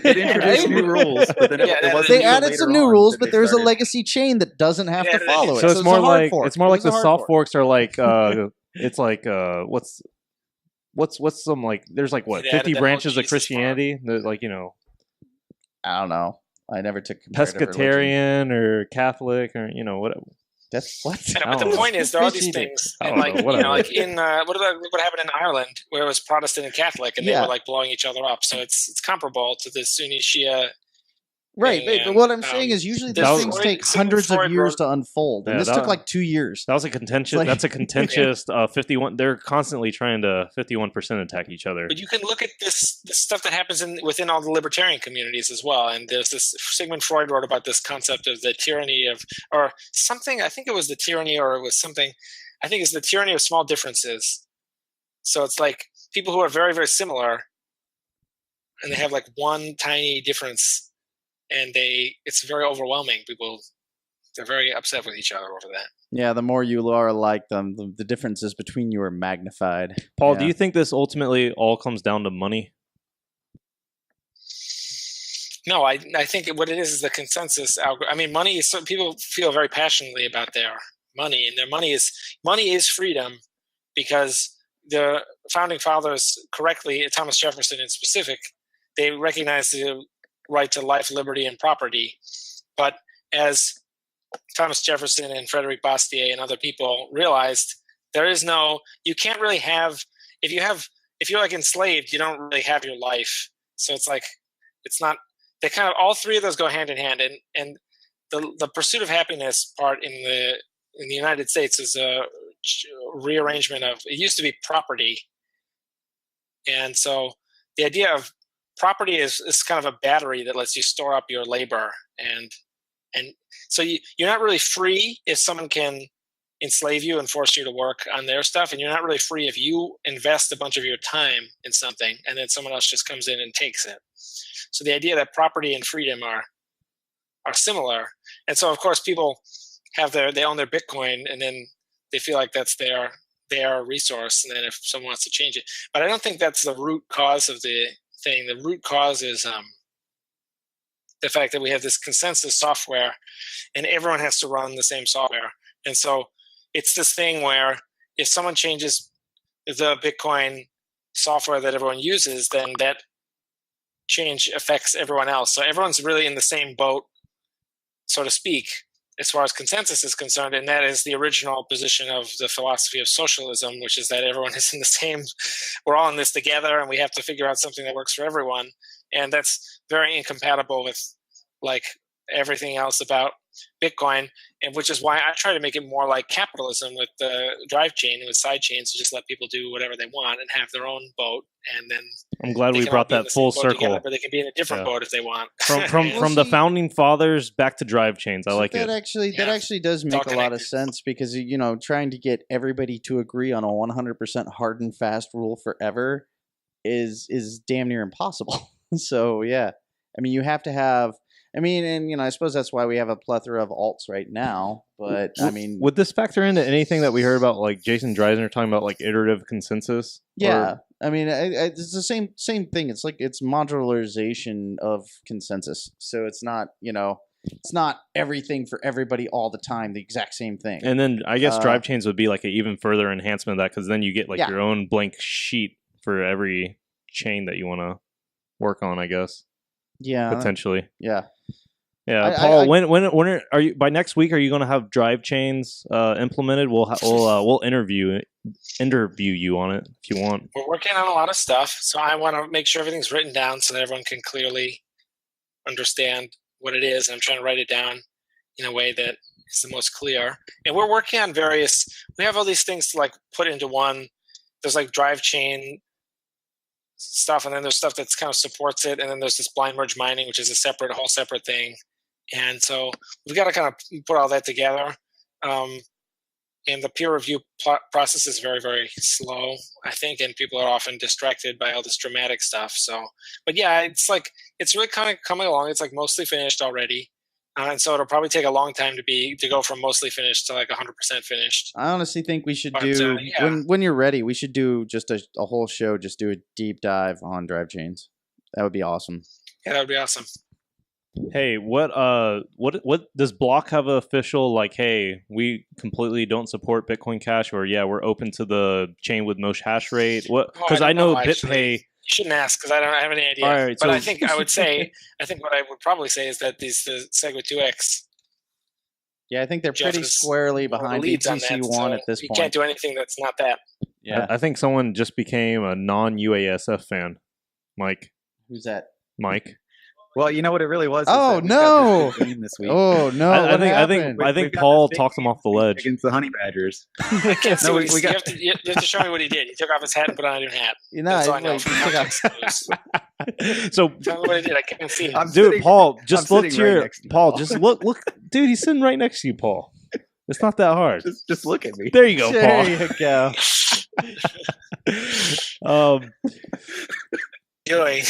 it introduced new rules, but then Yeah, it wasn't They until added later some new on rules, that but they there's a started- legacy chain that doesn't have to Yeah, follow it. So it's more a hard like fork. it's more It like was the a hard soft fork. forks are like it's like what's some like there's like what They added 50 the branches whole of Jesus part. Christianity. They're like I don't know. I never took comparative religion. pescatarian or Catholic or what. That's what? Yeah, I but don't the know. point is, there are these Appreciate it. things, I and don't like know, whatever. like in what happened in Ireland, where it was Protestant and Catholic, and they Yeah. were like blowing each other up. So it's comparable to the Sunni Shia. Right, And, but what I'm saying is usually there's those things Freud- take Sigmund hundreds of Freud years wrote- to unfold, and Yeah, this that- took like 2 years. That was a contentious. Like- That's a contentious 51. They're constantly trying to 51% attack each other. But you can look at this stuff that happens within all the libertarian communities as well. And there's this Sigmund Freud wrote about this concept of the tyranny of, or something. I think it was the tyranny, or it was something. I think it's the tyranny of small differences. So it's like people who are very, very similar, and they have like one tiny difference, and it's very overwhelming. They're very upset with each other over that. Yeah, the more you are like them, the differences between you are magnified. Paul, Yeah. do you think this ultimately all comes down to money? No, I think what it is the consensus. I mean, money is. Some people feel very passionately about their money, and their money is freedom, because the founding fathers, correctly, Thomas Jefferson in specific, they recognized the right to life, liberty, and property. But as Thomas Jefferson and Frederick Bastiat and other people realized, you can't really have, if you're like enslaved, you don't really have your life. So it's like, it's not, they kind of, all three of those go hand in hand. And the pursuit of happiness part in the United States is a rearrangement of, it used to be property. And so the idea of property is kind of a battery that lets you store up your labor. And so you're not really free if someone can enslave you and force you to work on their stuff. And you're not really free if you invest a bunch of your time in something and then someone else just comes in and takes it. So the idea that property and freedom are similar. And so, of course, people they own their Bitcoin, and then they feel like that's their resource. And then if someone wants to change it, but I don't think that's the root cause of the thing. The root cause is the fact that we have this consensus software, and everyone has to run the same software. And so it's this thing where if someone changes the Bitcoin software that everyone uses, then that change affects everyone else. So everyone's really in the same boat, so to speak, as far as consensus is concerned. And that is the original position of the philosophy of socialism, which is that everyone is in the same, we're all in this together, and we have to figure out something that works for everyone. And that's very incompatible with like everything else about Bitcoin, and which is why I try to make it more like capitalism with the drive chain, with side chains, to just let people do whatever they want and have their own boat. And then I'm glad they we can all brought be in that the same full boat together, circle but they can be in a different boat if they want. from the founding fathers back to drive chains. I like that it. That actually does It's all make a lot of connected. sense, because trying to get everybody to agree on a 100% hard and fast rule forever is damn near impossible. So yeah, I mean, you have to have. I mean, and I suppose that's why we have a plethora of alts right now. But I mean, Would this factor into anything that we heard about, like Jason Dreisner talking about, like iterative consensus? yeah, I mean, it's the same thing. It's like it's modularization of consensus. So it's not it's not everything for everybody all the time, the exact same thing. And then I guess drive chains would be like an even further enhancement of that, because then you get like your own blank sheet for every chain that you want to work on, I guess. Yeah, Potentially. Yeah. Yeah, Paul. When are you? By next week, are you going to have drive chains implemented? We'll interview you on it if you want. We're working on a lot of stuff, so I want to make sure everything's written down so that everyone can clearly understand what it is. And I'm trying to write it down in a way that is the most clear. And we're working on various. We have all these things to like put into one. There's like drive chain stuff, and then there's stuff that's kind of supports it, and then there's this blind merge mining, which is a whole separate thing. And so we've got to kind of put all that together. and the peer review process is very, very slow, I think, and people are often distracted by all this dramatic stuff. So, but yeah, it's really kind of coming along. It's like mostly finished already, and so it'll probably take a long time to go from mostly finished to like 100% finished. I honestly think we should But, do yeah. when you're ready. We should do just a whole show. Just do a deep dive on drive chains. That would be awesome. Yeah, that would be awesome. Hey, what does Block have an official like? Hey, we completely don't support Bitcoin Cash, or yeah, we're open to the chain with most hash rate. What? Because I know BitPay. You shouldn't ask because I have any idea. All right, but so- I think I would say, I think what I would probably say is that the Segwit 2x. Yeah, I think they're Jeff pretty is squarely one of the behind leads on that, BTC1 so at this you point. can't do anything that's not that. Yeah, I think someone just became a non-UASF fan. Mike. who's that? Mike. Well, you know what it really was? Oh, is that we got no! this big game this week Oh no! I what think happened? I think We've got Paul this big talked him off the ledge. against the Honey Badgers. I can't see No, what we got- you have to show me what he did. He took off his hat and put on a new hat. You know, That's all I it's know like, from he took context clues. So, Tell me what he did. I can't see him. I'm dude, sitting- Paul, just I'm look sitting to right your next to you, Paul. Paul. Just look, dude. He's sitting right next to you, Paul. It's not that hard. Just look at me. There you go, there Paul. you go. Doing.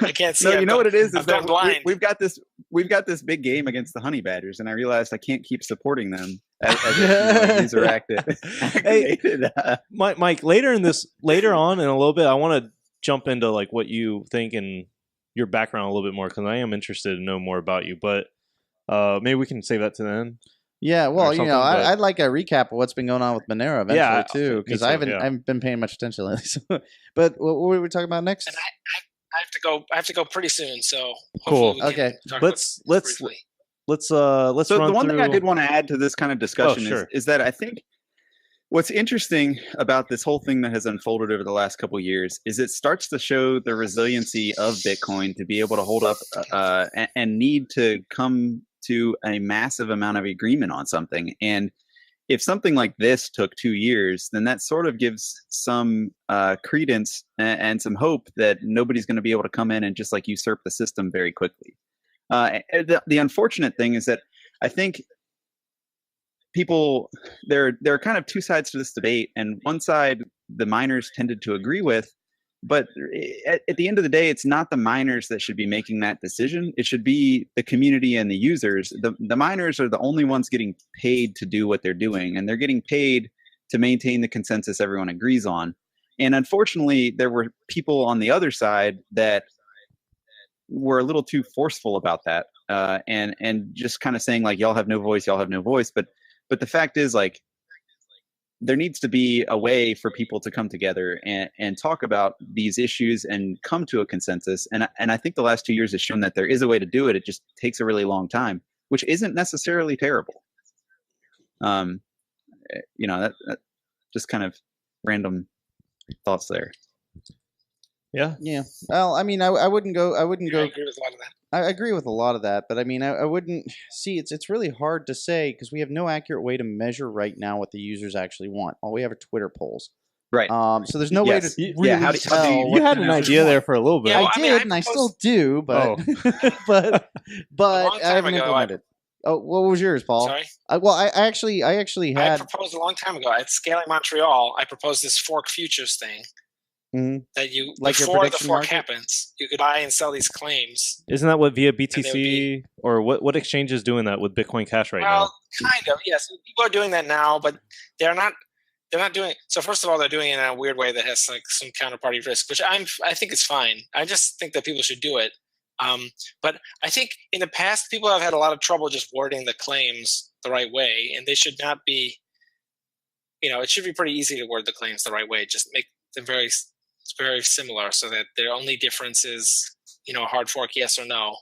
I can't see No, him. you know what it is? I've Is that gone blind. we've got this big game against the Honey Badgers, and I realized I can't keep supporting them as if user activated. Mike, later on in a little bit, I want to jump into like what you think and your background a little bit more because I am interested to know more about you. But maybe we can save that to the end. Yeah, well, you something, know, but- I'd like a recap of what's been going on with Monero eventually Yeah, too, me because too, I haven't yeah. been paying much attention lately. So, but what were we talking about next? And I have to go. I have to go pretty soon. So Cool. hopefully we can Okay. talk Let's about this briefly. let's So run the one thing I through- did want to add to this kind of discussion sure. is that I think what's interesting about this whole thing that has unfolded over the last couple of years is it starts to show the resiliency of Bitcoin to be able to hold up and need to come to a massive amount of agreement on something. And if something like this took 2 years, then that sort of gives some credence and some hope that nobody's going to be able to come in and just like usurp the system very quickly. The unfortunate thing is that I think people, there are kind of two sides to this debate, and one side the miners tended to agree with, but at the end of the day, it's not the miners that should be making that decision. It should be the community and the users. The miners are the only ones getting paid to do what they're doing, and they're getting paid to maintain the consensus everyone agrees on. And unfortunately, there were people on the other side that were a little too forceful about that, and just kind of saying like, y'all have no voice, y'all have no voice. But the fact is, like, there needs to be a way for people to come together and talk about these issues and come to a consensus. And I think the last 2 years has shown that there is a way to do it. It just takes a really long time, which isn't necessarily terrible. You know, that just kind of random thoughts there. Yeah. Yeah. Well, I mean, I wouldn't go. I wouldn't Yeah, I go. agree with a lot of that. I agree with a lot of that, but I mean, I wouldn't see. It's really hard to say because we have no accurate way to measure right now what the users actually want. All we have are Twitter polls. Right. So there's no Yes. way to Yeah, really how do you- tell. you You what had the an users idea want. there for a little bit. Yeah, I well, I mean, did, I and I proposed- still do, but Oh. but long I time haven't ago, implemented. Oh, what was yours, Paul? Sorry, Well, I actually I had. proposed a long time ago at Scaling Montreal. I proposed this fork futures thing Mhm. that you Like your before the prediction fork market? happens, you could buy and sell these claims. Isn't that what via they would BTC be- or what exchange is doing that with Bitcoin Cash right Well, kind of, yes. People are doing that now, but they're not. They're not doing. So first of all, they're doing it in a weird way that has like some counterparty risk, which I think is fine. I just think that people should do it. But I think in the past, people have had a lot of trouble just wording the claims the right way, and they should not be. You know, it should be pretty easy to word the claims the right way. Just make them very, very similar, so that their only difference is, you know, a hard fork, yes or no,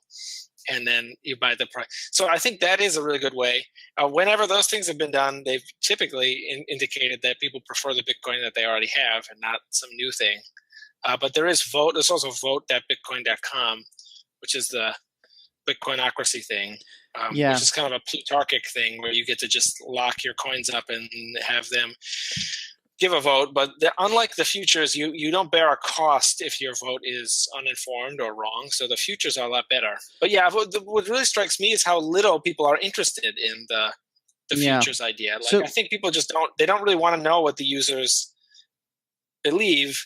and then you buy the price. So I think that is a really good way. Whenever those things have been done, they've typically indicated that people prefer the Bitcoin that they already have and not some new thing. But there is vote. There's also vote.bitcoin.com, which is the Bitcoinocracy thing, Yeah. which is kind of a Plutarchic thing where you get to just lock your coins up and have them give a vote. But unlike the futures, you don't bear a cost if your vote is uninformed or wrong. So the futures are a lot better. But yeah, what really strikes me is how little people are interested in the the Yeah. futures idea. Like So- I think people just don't really want to know what the users believe.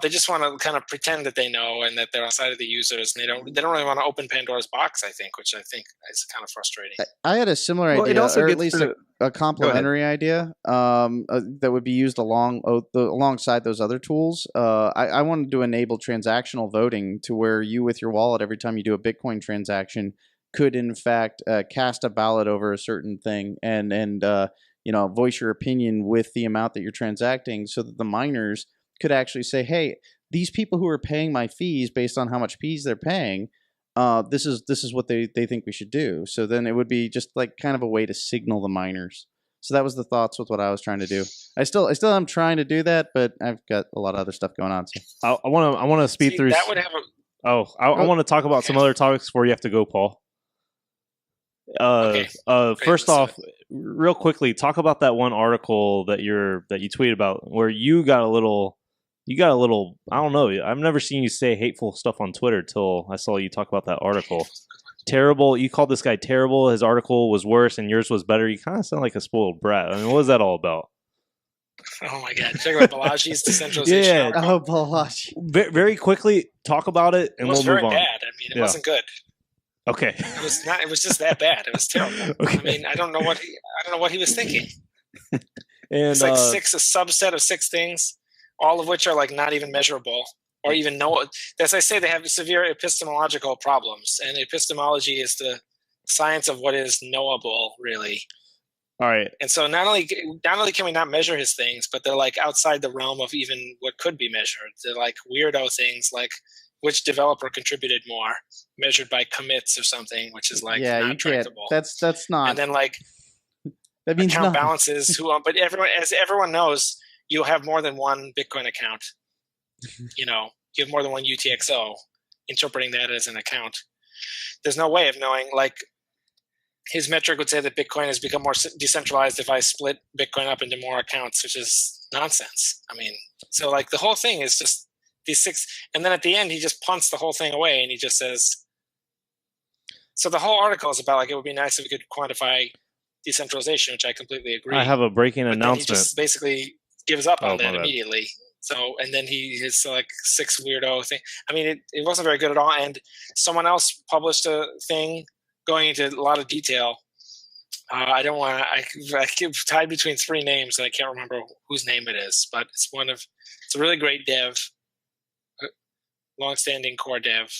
They just want to kind of pretend that they know and that they're outside of the users, and they don't really want to open Pandora's box. I think, which I think is kind of frustrating. I had a similar Well, it idea, also or at gets least to- a complementary idea that would be used alongside those other tools. I wanted to enable transactional voting to where you, with your wallet, every time you do a Bitcoin transaction, could in fact cast a ballot over a certain thing and voice your opinion with the amount that you're transacting, so that the miners could actually say, hey, these people who are paying my fees based on how much fees they're paying, this is what they think we should do. So then it would be just like kind of a way to signal the miners. So that was the thoughts with what I was trying to do. I still am trying to do that, but I've got a lot of other stuff going on. So. I want to speed through. That would have a I want to talk about some other topics before you have to go, Paul. Okay. First let's do off, real quickly, talk about that one article that you tweeted about where you got a little. I don't know. I've never seen you say hateful stuff on Twitter till I saw you talk about that article. Terrible. You called this guy terrible. His article was worse and yours was better. You kind of sound like a spoiled brat. I mean, what was that all about? Oh my God! Talking about Balaji's decentralization. Yeah. article. Oh, Balaji. Very quickly, talk about it and It was we'll move very on. bad. I mean, it Yeah. wasn't good. Okay. It was not. It was just that bad. It was terrible. Okay. I mean, I don't know what he was thinking. And It's like a subset of 6 things, all of which are like not even measurable or even know. As I say, they have severe epistemological problems, and epistemology is the science of what is knowable, really. all right. And so not only can we not measure his things, but they're like outside the realm of even what could be measured. They're like weirdo things, like which developer contributed more, measured by commits or something, which is like yeah, not you can't. tractable. That's not. And then like That means account nothing. balances, but as everyone knows, you have more than one Bitcoin account. You have more than one UTXO, interpreting that as an account. There's no way of knowing, like, his metric would say that Bitcoin has become more decentralized if I split Bitcoin up into more accounts, which is nonsense. I mean, so like the whole thing is just these 6, and then at the end he just punts the whole thing away and he just says, so the whole article is about like, it would be nice if we could quantify decentralization, which I completely agree. I have a breaking But then announcement. he just basically gives up Oh, on my that bad. immediately. So, and then his like 6 weirdo thing. I mean, it wasn't very good at all. And someone else published a thing going into a lot of detail. I don't want to. I keep tied between 3 names, and I can't remember whose name it is. But it's a really great dev, long-standing core dev.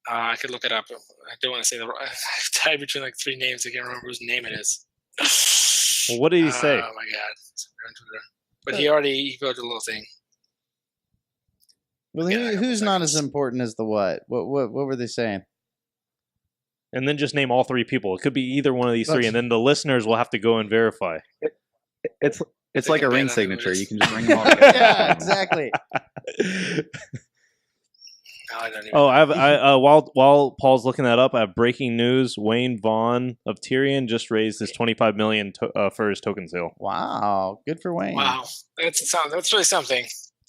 I could look it up. I don't want to say I'm tied between like 3 names. I can't remember whose name it is. Well, what did he say? Oh my God! But he wrote a little thing. Well, Yeah, who's not as seconds. important as the what? What were they saying? And then just name all 3 people. It could be either one of these 3, That's- and then the listeners will have to go and verify. It's They like a can ring bet on who it signature. is. You can just ring them all together. Yeah, exactly. No, I don't even. Oh, while Paul's looking that up, I have breaking news. Wayne Vaughn of Tyrion just raised his $25 million for his token sale. Wow, good for Wayne. Wow, that's really something.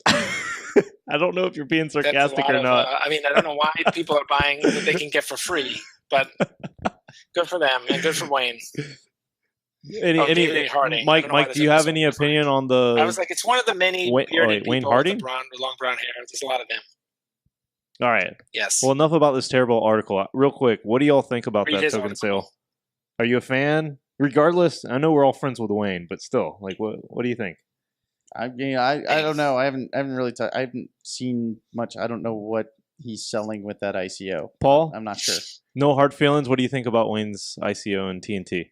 I don't know if you're being That's a sarcastic lot or of, not. I mean, I don't know why people are buying what they can get for free, but good for them and good for Wayne. David Harding. I Mike, don't know why Mike, this do you have episode any was opinion on the? I was like, it's one of the many Wayne- bearded Wayne people Harding? with the long brown hair. There's a lot of them. All right. Yes. Well, enough about this terrible article. Real quick, what do y'all think about Read that his token article. sale? Are you a fan? Regardless, I know we're all friends with Wayne, but still, like, what do you think? I don't know. I haven't really. I haven't seen much. I don't know what he's selling with that ICO. Paul, I'm not sure. no hard feelings. What do you think about Wayne's ICO and TNT?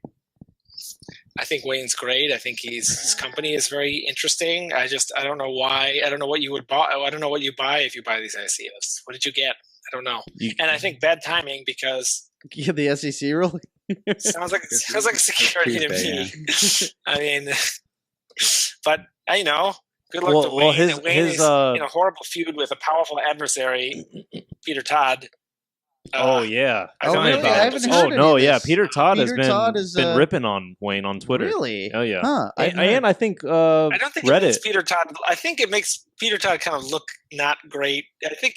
I think Wayne's great. I think his company is very interesting. I don't know why. I don't know what you would buy. I don't know what you buy if you buy these ICOs. What did you get? I don't know. And I think bad timing because Yeah, the SEC rule. sounds like a security to Tuesday, me. I mean, but good luck Well- to Wayne. well, his- And Wayne his, is in a horrible feud with a powerful adversary, Peter Todd. Oh yeah, I don't really? know. I haven't Oh heard any no, of yeah. this. Peter Todd Peter Todd has been ripping on Wayne on Twitter. Really? Oh yeah. Huh. And I think I don't think it Reddit. makes Peter Todd. I think it makes Peter Todd kind of look not great. I think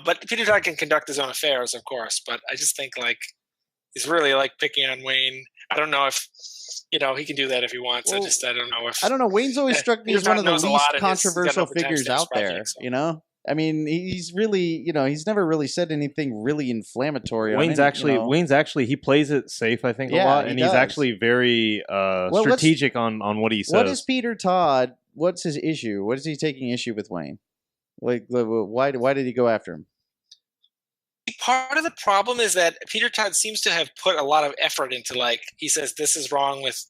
but Peter Todd can conduct his own affairs, of course. But I just think like he's really like picking on Wayne. I don't know if he can do that if he wants. Well, I don't know if I don't know. Wayne's always struck me Peter as one of Todd the knows a least lot, and he's got an controversial open figures timestamps out there. project, so. You know, I mean, he's really, he's never really said anything really inflammatory. Wayne's actually he plays it safe, I think, a Yeah, lot, he and does. he's actually very let's- strategic on what he says. What is Peter Todd? What's his issue? What is he taking issue with Wayne? Like, why did he go after him? Part of the problem is that Peter Todd seems to have put a lot of effort into, like, he says this is wrong with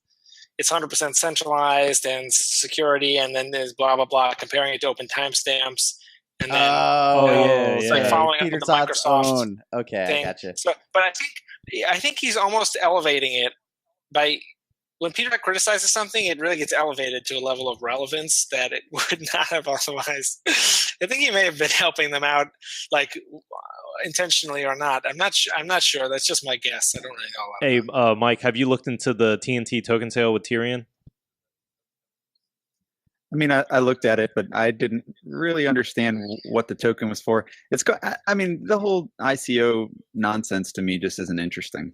it's 100% centralized and security, and then there's blah blah blah, comparing it to open timestamps, and then it's like following Peter up with the Todd's Microsoft own. Okay, thing. I gotcha. So, but I think he's almost elevating it by when Peter Todd criticizes something, it really gets elevated to a level of relevance that it would not have otherwise. I think he may have been helping them out, like intentionally or not. I'm not sure. That's just my guess. I don't really know a lot. Hey, Mike, have you looked into the TNT token sale with Tyrion? I mean, I looked at it, but I didn't really understand what the token was for. I mean, the whole ICO nonsense to me just isn't interesting.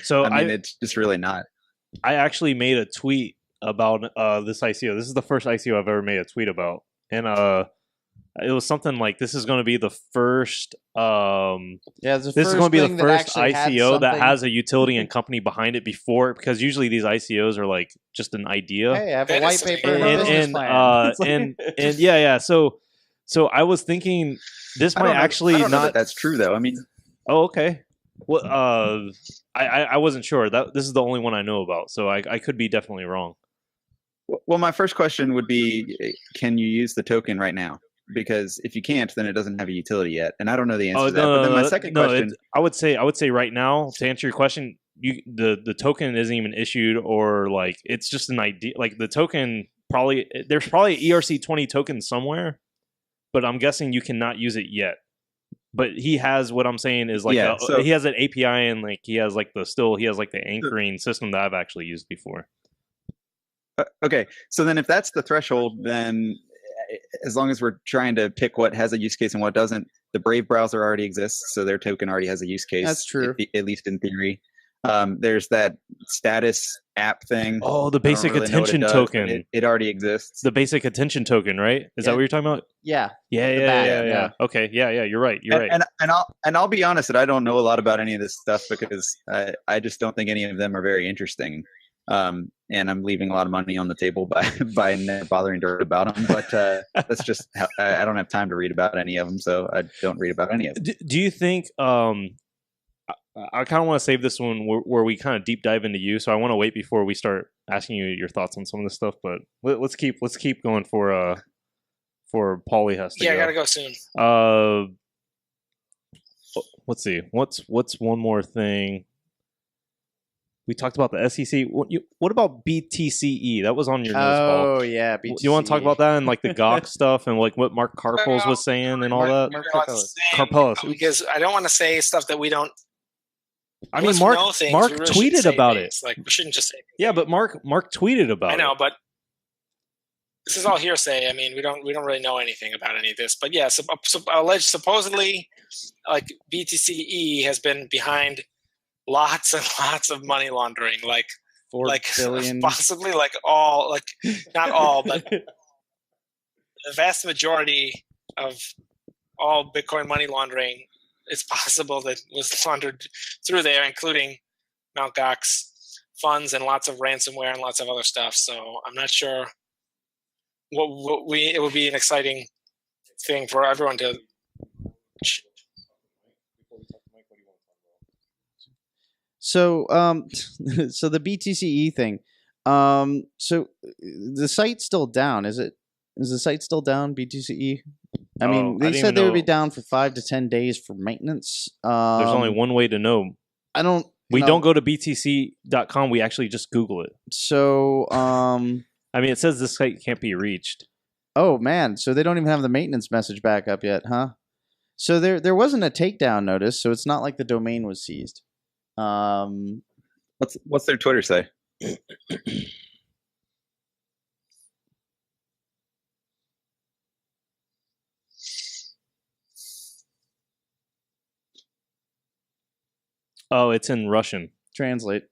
So I mean, it's just really not. I actually made a tweet about this ICO. This is the first ICO I've ever made a tweet about, and it was something like, "This is going to be the first. This is going to be the first ICO that has a utility and company behind it before, because usually these ICOs are like just an idea. Hey, I have a white paper and a business plan. And yeah. So I was thinking this might actually I don't know not. that that's true though. I mean, oh, okay. Well, I wasn't sure. This is the only one I know about, so I could be definitely wrong. Well, my first question would be, can you use the token right now? Because if you can't, then it doesn't have a utility yet, and I don't know the answer to that. But then my second question, I would say right now, to answer your question, the token isn't even issued, or like it's just an idea. Like the token there's probably ERC20 token somewhere, but I'm guessing you cannot use it yet. But he has, what I'm saying is like he has an API, and like he has like the anchoring system that I've actually used before. Okay, so then if that's the threshold, then as long as we're trying to pick what has a use case and what doesn't, the Brave browser already exists, so their token already has a use case. That's true, at least in theory. There's that status app thing. Oh, the basic attention token. It already exists. The basic attention token, right? Is that what you're talking about? Yeah. Yeah. Okay. Yeah. You're right. And I'll be honest that I don't know a lot about any of this stuff, because I just don't think any of them are very interesting. And I'm leaving a lot of money on the table by never bothering to read about them. But that's just how, I don't have time to read about any of them, so I don't read about any of them. Do you think? I kind of want to save this one where we kind of deep dive into you. So I want to wait before we start asking you your thoughts on some of this stuff. But let's keep going for Paulie has to. Yeah, I gotta go soon. Let's see. What's one more thing? We talked about the SEC. What about BTCE? That was on your notes, Paul. Oh yeah, BTCE. You want to talk about that and like the GOC stuff and like what Mark Karpels was saying and all that? Mark Karpels. Because I don't want to say stuff that we don't. I mean, Mark tweeted about it. Like, we shouldn't just say. Yeah, but Mark tweeted about it. I know, but this is all hearsay. I mean, we don't really know anything about any of this. But yeah, supposedly, like BTCE has been behind lots and lots of money laundering, like $4 billion, possibly like all, like not all, but the vast majority of all Bitcoin money laundering. It's possible that was laundered through there, including Mt. Gox's funds and lots of ransomware and lots of other stuff. So I'm not sure it would be an exciting thing for everyone to. So, so the BTCE thing. So the site's still down. Is the site still down? BTCE. I mean, they said they would be down for 5 to 10 days for maintenance. There's only one way to know. We don't go to btc.com. We actually just Google it. So, I mean, it says this site can't be reached. Oh man, so they don't even have the maintenance message back up yet, huh? So there wasn't a takedown notice, so it's not like the domain was seized. What's their Twitter say? Oh, it's in Russian. Translate.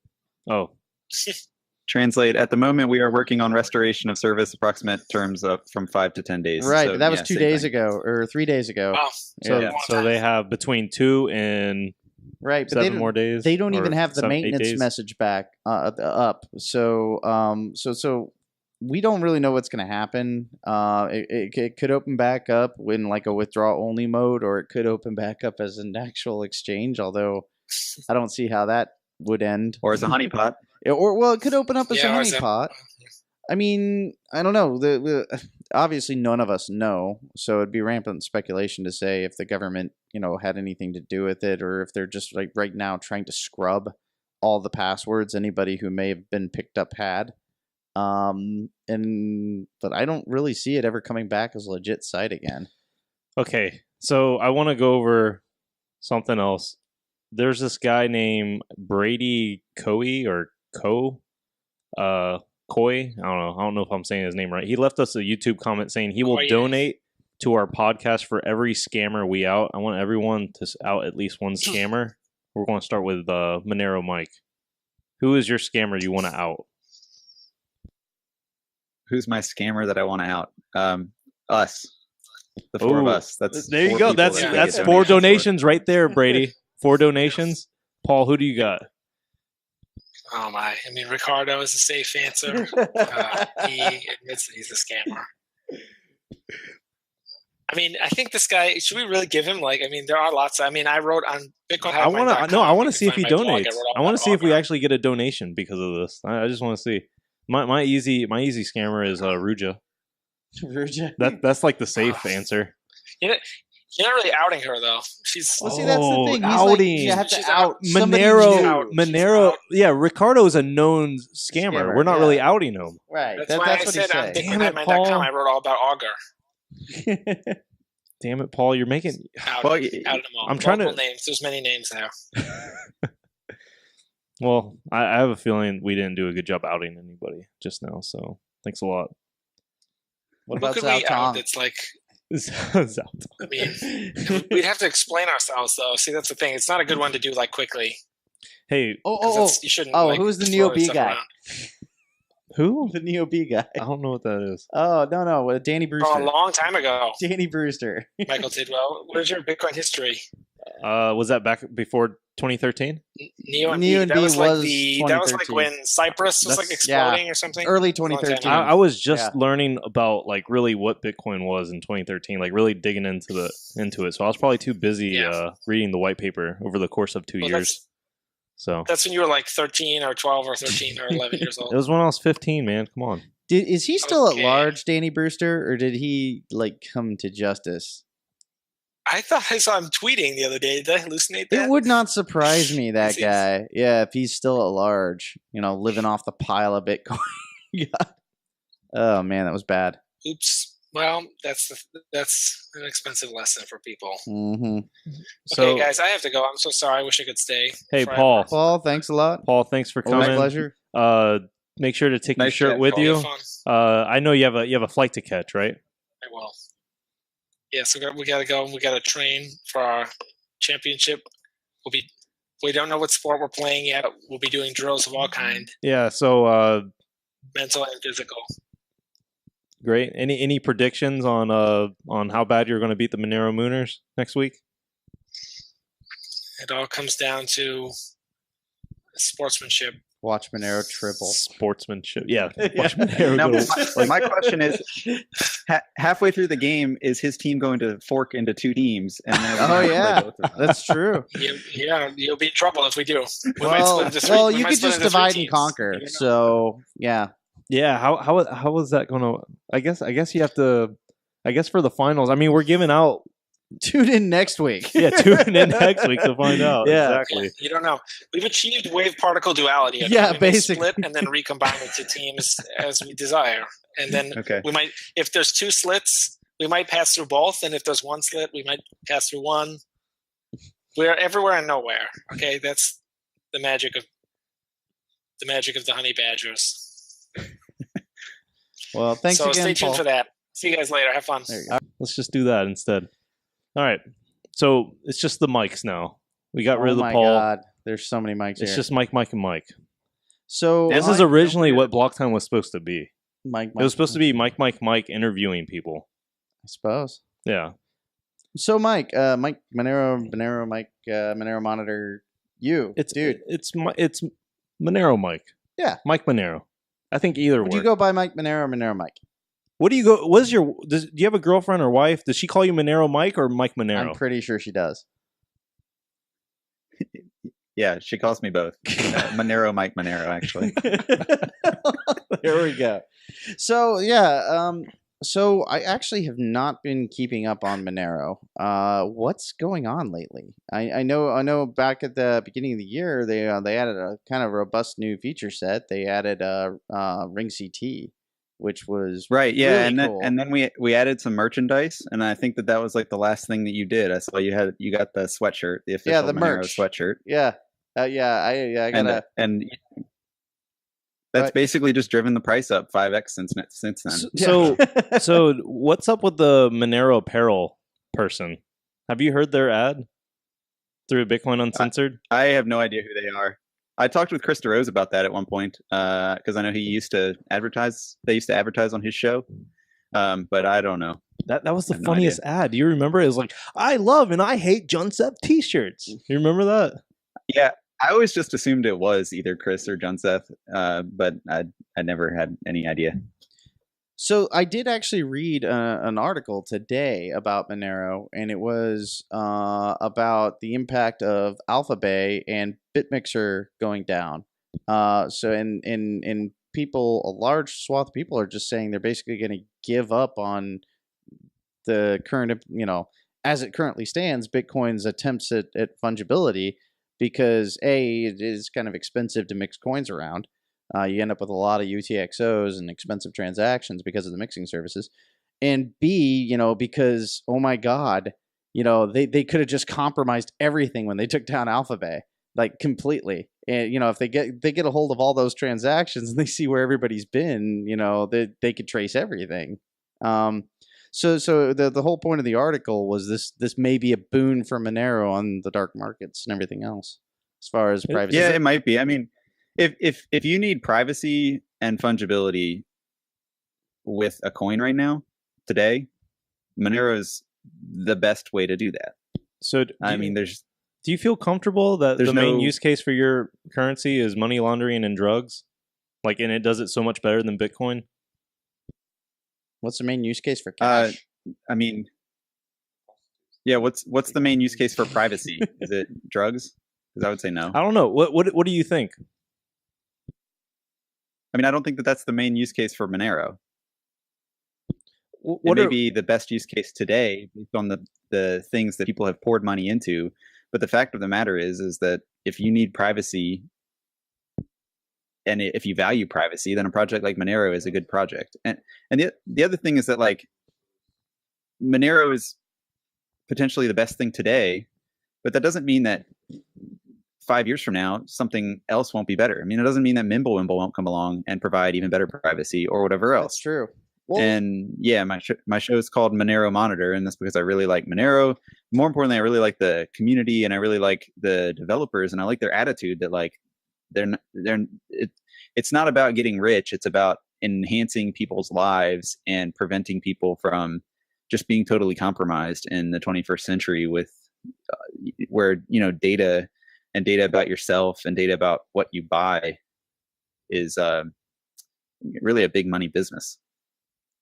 Oh, Translate. At the moment, we are working on restoration of service. Approximate terms of from 5 to 10 days. Right, So, but that was yeah, 2 same days thing. ago or 3 days ago. Wow. so Yeah. so they have between 2 and Right, but 7 more days. they don't even or have the 7, 8 maintenance days? message back up. So we don't really know what's going to happen. It could open back up in like a withdrawal only mode, or it could open back up as an actual exchange. Although I don't see how that would end. Or as a honeypot. It could open up as a Yeah, or as a- honeypot. I mean, I don't know. Obviously, none of us know, so it'd be rampant speculation to say if the government, had anything to do with it, or if they're just like right now trying to scrub all the passwords anybody who may have been picked up had. But I don't really see it ever coming back as a legit site again. Okay, so I want to go over something else. There's this guy named Brady Coe or Coe, Coy. I don't know if I'm saying his name right. He left us a YouTube comment saying he will Coy. donate to our podcast for every scammer we out. I want everyone to out at least one scammer. We're going to start with Monero Mike. Who is your scammer you want to out? Who's my scammer that I want to out? Us. The 4 of Ooh, us. That's there you 4 go. people That's that we that's get 4 for. donations right there, Brady. 4 donations. Paul, who do you got? Oh my! I mean, Ricardo is a safe answer. He admits that he's a scammer. I mean, I think this guy. Should we really give him there are lots. I mean, I wrote on Bitcoin. I want to see if he donates. I want to see if we actually get a donation because of this. I just want to see. My easy scammer is Ruja. Ruja. That's like the safe answer. You're not really outing her though. She's Well, see, that's the thing. He's outing. you have She's to out somebody Monero. new. Monero. Yeah, Ricardo's a known scammer. We're not really outing him. Right. That's why I what said he's on saying. Damn it, BitcoinHeadline.com Paul. I wrote all about Augur. Damn it, Paul! You're making. Well, Outed them all. I'm trying to- Multiple names. There's many names now. Well, I have a feeling we didn't do a good job outing anybody just now. So thanks a lot. What Who about could Zhao we out? Tong? It's like, Zao. I mean, we'd have to explain ourselves though. See, that's the thing. It's not a good one to do quickly. Hey, 'Cause that's- you shouldn't. Who's the throw Neo B stuff guy? around. who? The Neo B guy. I don't know what that is. Oh, no. Danny Brewster. Oh, a long time ago, Danny Brewster. Michael Tidwell. Where's your Bitcoin history? Was that back before 2013? Neo and Neo B. and That B was was that was 2013. when Cyprus was That's- exploding or something. Early Long time 2013. ago. I was just Yeah. learning about really what Bitcoin was in 2013, really digging into it. So I was probably too busy Yeah. reading the white paper over the course of 2 Well, years. So That's when you were 13 or 12 or 13 or 11 years old. it was when I was 15, man. Come on. Is he still Okay. at large, Danny Brewster, or did he come to justice? I thought I saw him tweeting the other day. Did I hallucinate that? It would not surprise me, that Is he- guy. Yeah, if he's still at large, living off the pile of Bitcoin. God. Oh man, that was bad. Oops. Well, that's an expensive lesson for people. Mm-hmm. So Okay, guys, I have to go. I'm so sorry. I wish I could stay. hey, forever. Paul, Paul, thanks a lot. thanks for Always a coming. pleasure. Make sure to take your Nice shirt chat, with Paul. you. Have fun. I know you have a flight to catch, right? I will. Yeah, so we got to go. We got to train for our championship. We don't know what sport we're playing yet. We'll be doing drills of all kind, Yeah. So mental and physical. great. Any predictions on how bad you're going to beat the Monero Mooners next week? It all comes down to sportsmanship. Watch Monero triple. Sportsmanship. Yeah. Watch Monero Now, go- my question is, halfway through the game, is his team going to fork into 2 teams? And then Oh yeah, that's true. You'll be in trouble if we do. We might Well, split into three- we you might could split just into 3 divide and teams. conquer. You never know. So yeah, Yeah. How was that going to? I guess you have to. I guess for the finals. I mean, we're giving out. tune in next week. Yeah, tune in next week to find out. Yeah. Exactly. You don't know. We've achieved wave particle duality. Yeah, we may basically. split and then recombine into teams as we desire, and then Okay. we might. If there's 2 slits, we might pass through both, and if there's 1 slit, we might pass through one. We're everywhere and nowhere. Okay, that's the magic of the honey badgers. Well, thanks so again, stay tuned Paul. for that. See you guys later. Have fun. There you go. Let's just do that instead. All right. So it's just the mics now. We got rid Oh of the my Paul. God, there's so many mics It's here. just Mike, and Mike. So This is originally what Blocktime was supposed to be. Mike. It was supposed to be Mike interviewing people. I suppose. Yeah. So Mike Monero, monitor you. Dude. It's Monero Mike. Yeah. Mike Monero. I think either Would work. you go by Mike Monero or Monero Mike? What do you go? Do you have a girlfriend or wife? Does she call you Monero Mike or Mike Monero? I'm pretty sure she does. Yeah, she calls me both. Monero, Mike Monero, actually. There we go. So yeah, so I actually have not been keeping up on Monero. What's going on lately? I know. Back at the beginning of the year, they added a kind of robust new feature set. They added Ring CT, which was Right. Yeah, really and cool. then we added some merchandise, and I think that was like the last thing that you did. I saw you got the sweatshirt, the official the Monero merch. sweatshirt. Yeah. I gotta. And that's Right. basically just driven the price up 5x since then. So what's up with the Monero apparel person? Have you heard their ad through Bitcoin Uncensored? I have no idea who they are. I talked with Chris DeRose about that at one point because I know he used to advertise. They used to advertise on his show, but I don't know. That was the I have no funniest ad. Do you remember? It was like, I love and I hate Junsep t-shirts. You remember that? Yeah, I always just assumed it was either Chris or Junseth, but I never had any idea. So I did actually read an article today about Monero, and it was about the impact of Alphabay and BitMixer going down. So in people, a large swath of people are just saying they're basically going to give up on the current, as it currently stands, Bitcoin's attempts at fungibility, because A, it is kind of expensive to mix coins around. You end up with a lot of UTXOs and expensive transactions because of the mixing services. And B, because, oh my God, they could have just compromised everything when they took down Alphabay, like completely. And, if they get a hold of all those transactions and they see where everybody's been, they could trace everything. So the whole point of the article was this may be a boon for Monero on the dark markets and everything else as far as privacy. Yeah, it might be. I mean, if you need privacy and fungibility with a coin right now, today, Monero is the best way to do that. So do you feel comfortable that the main use case for your currency is money laundering and drugs? And it does it so much better than Bitcoin? What's the main use case for cash? What's the main use case for privacy? Is it drugs? Because I would say no. I don't know. What do you think? I mean, I don't think that that's the main use case for Monero. It may be the best use case today based on the things that people have poured money into. But the fact of the matter is that if you need privacy and if you value privacy, then a project like Monero is a good project. And the other thing is that Monero is potentially the best thing today, but that doesn't mean that 5 years from now something else won't be better. I mean, it doesn't mean that Mimblewimble won't come along and provide even better privacy or whatever else. That's true. Well, and yeah, my show is called Monero Monitor, and that's because I really like Monero. More importantly, I really like the community, and I really like the developers, and I like their attitude that it's not about getting rich. It's about enhancing people's lives and preventing people from just being totally compromised in the 21st century with where data about yourself and data about what you buy is really a big money business.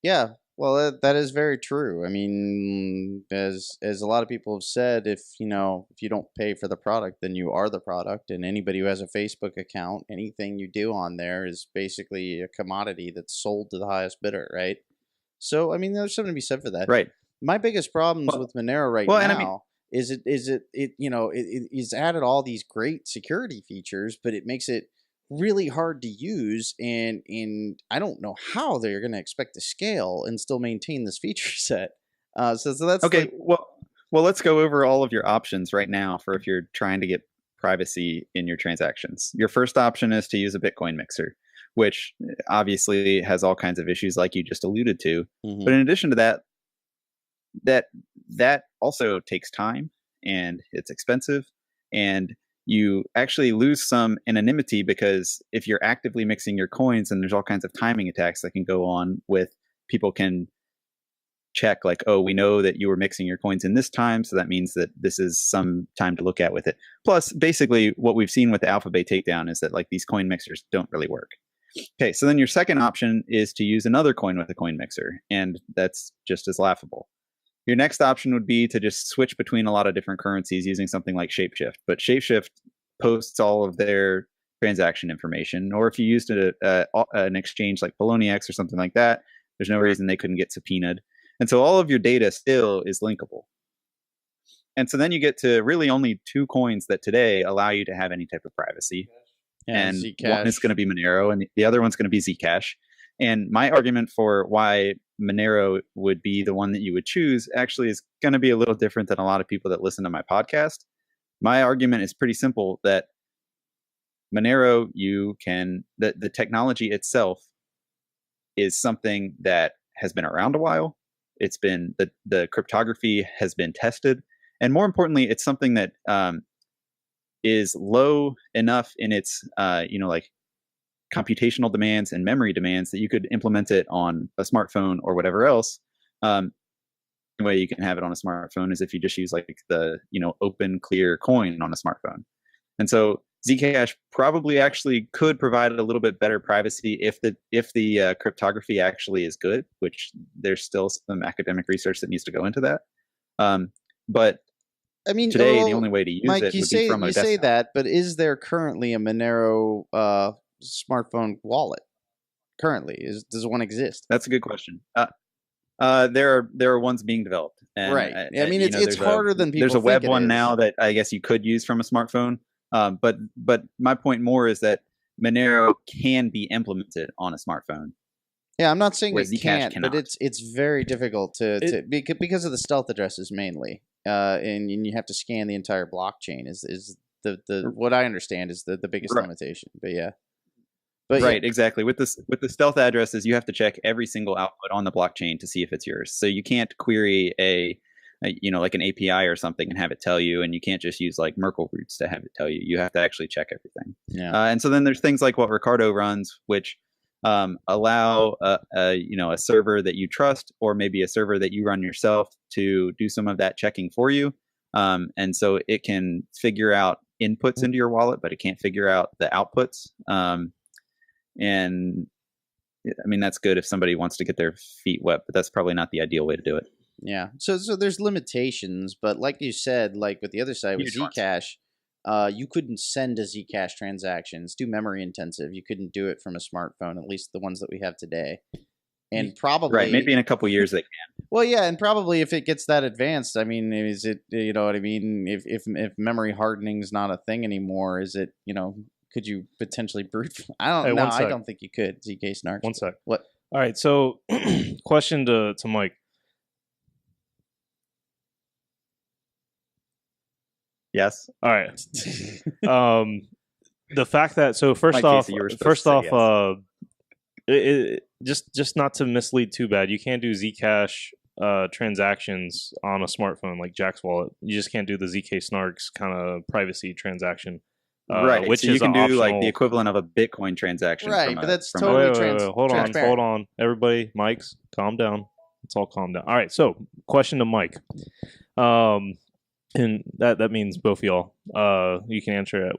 Yeah, well, that is very true. I mean, as a lot of people have said, if you don't pay for the product, then you are the product. And anybody who has a Facebook account, anything you do on there is basically a commodity that's sold to the highest bidder, right? So, I mean, there's something to be said for that. Right. My biggest problems with Monero now is it's added all these great security features, but it makes it really hard to use, and I don't know how they're going to expect to scale and still maintain this feature set. So that's okay. Well, let's go over all of your options right now for if you're trying to get privacy in your transactions. Your first option is to use a Bitcoin mixer, which obviously has all kinds of issues like you just alluded to. Mm-hmm. But in addition to that also takes time and it's expensive, and you actually lose some anonymity, because if you're actively mixing your coins, and there's all kinds of timing attacks that can go on with people can check like, oh, we know that you were mixing your coins in this time, so that means that this is some time to look at with it. Plus, basically, what we've seen with the Alphabet takedown is that like these coin mixers don't really work. Okay, so then your second option is to use another coin with a coin mixer, and that's just as laughable. Your next option would be to just switch between a lot of different currencies using something like Shapeshift. But Shapeshift posts all of their transaction information, or if you used an exchange like Poloniex or something like that, there's no reason they couldn't get subpoenaed. And so all of your data still is linkable. And so then you get to really only two coins that today allow you to have any type of privacy. Yeah, and Zcash. One is going to be Monero, and the other one's going to be Zcash. And my argument for why Monero would be the one that you would choose actually is going to be a little different than a lot of people that listen to my podcast. My argument is pretty simple, that Monero, the technology itself is something that has been around a while. It's been, the cryptography has been tested. And more importantly, it's something that is low enough in its, like computational demands and memory demands that you could implement it on a smartphone or whatever else. The way you can have it on a smartphone is if you just use like the, open, clear coin on a smartphone. And so Zcash probably actually could provide a little bit better privacy if the cryptography actually is good, which there's still some academic research that needs to go into that. But I mean, today the only way to use Mike, it you would say, be from a you desktop. say that, but is there currently a Monero smartphone wallet? Currently, does one exist? That's a good question. There are ones being developed, and, right. I mean, it's harder than people. There's a web think one it is. now that I guess you could use from a smartphone. But my point more is that Monero can be implemented on a smartphone. Yeah, I'm not saying where it Zcash can't, cannot. but it's very difficult to because of the stealth addresses mainly, and you have to scan the entire blockchain. Is the what I understand is the biggest Right. limitation. But yeah. But right, exactly. With the stealth addresses, you have to check every single output on the blockchain to see if it's yours. So you can't query like an API or something and have it tell you, and you can't just use like Merkle roots to have it tell you. You have to actually check everything. Yeah. And so then there's things like what Ricardo runs, which allow a server that you trust, or maybe a server that you run yourself, to do some of that checking for you. And so it can figure out inputs into your wallet, but it can't figure out the outputs. And I mean, that's good if somebody wants to get their feet wet, but that's probably not the ideal way to do it. Yeah. So there's limitations, but like you said, like with the other side with Zcash, you couldn't send a Zcash transaction. It's too memory intensive. You couldn't do it from a smartphone, at least the ones that we have today. And probably right, maybe in a couple years they can. Well, yeah, and probably if it gets that advanced, I mean, is it, you know what I mean? If memory hardening is not a thing anymore, is it, could you potentially brute? I don't know. I don't think you could. ZK Snarks. 1 sec. What? All right. So, question to Mike. Yes. All right. The fact that first Mike off, Casey, you were supposed to say yes. just not to mislead too bad, you can't do Zcash transactions on a smartphone like Jack's wallet. You just can't do the ZK Snarks kind of privacy transaction. Right, which so is you can do optional. like the equivalent of a Bitcoin transaction. Right, but that's from totally wait, hold transparent. on, everybody, mics, calm down. Let's all calm down. All right, so question to Mike, and that means both of y'all. You can answer at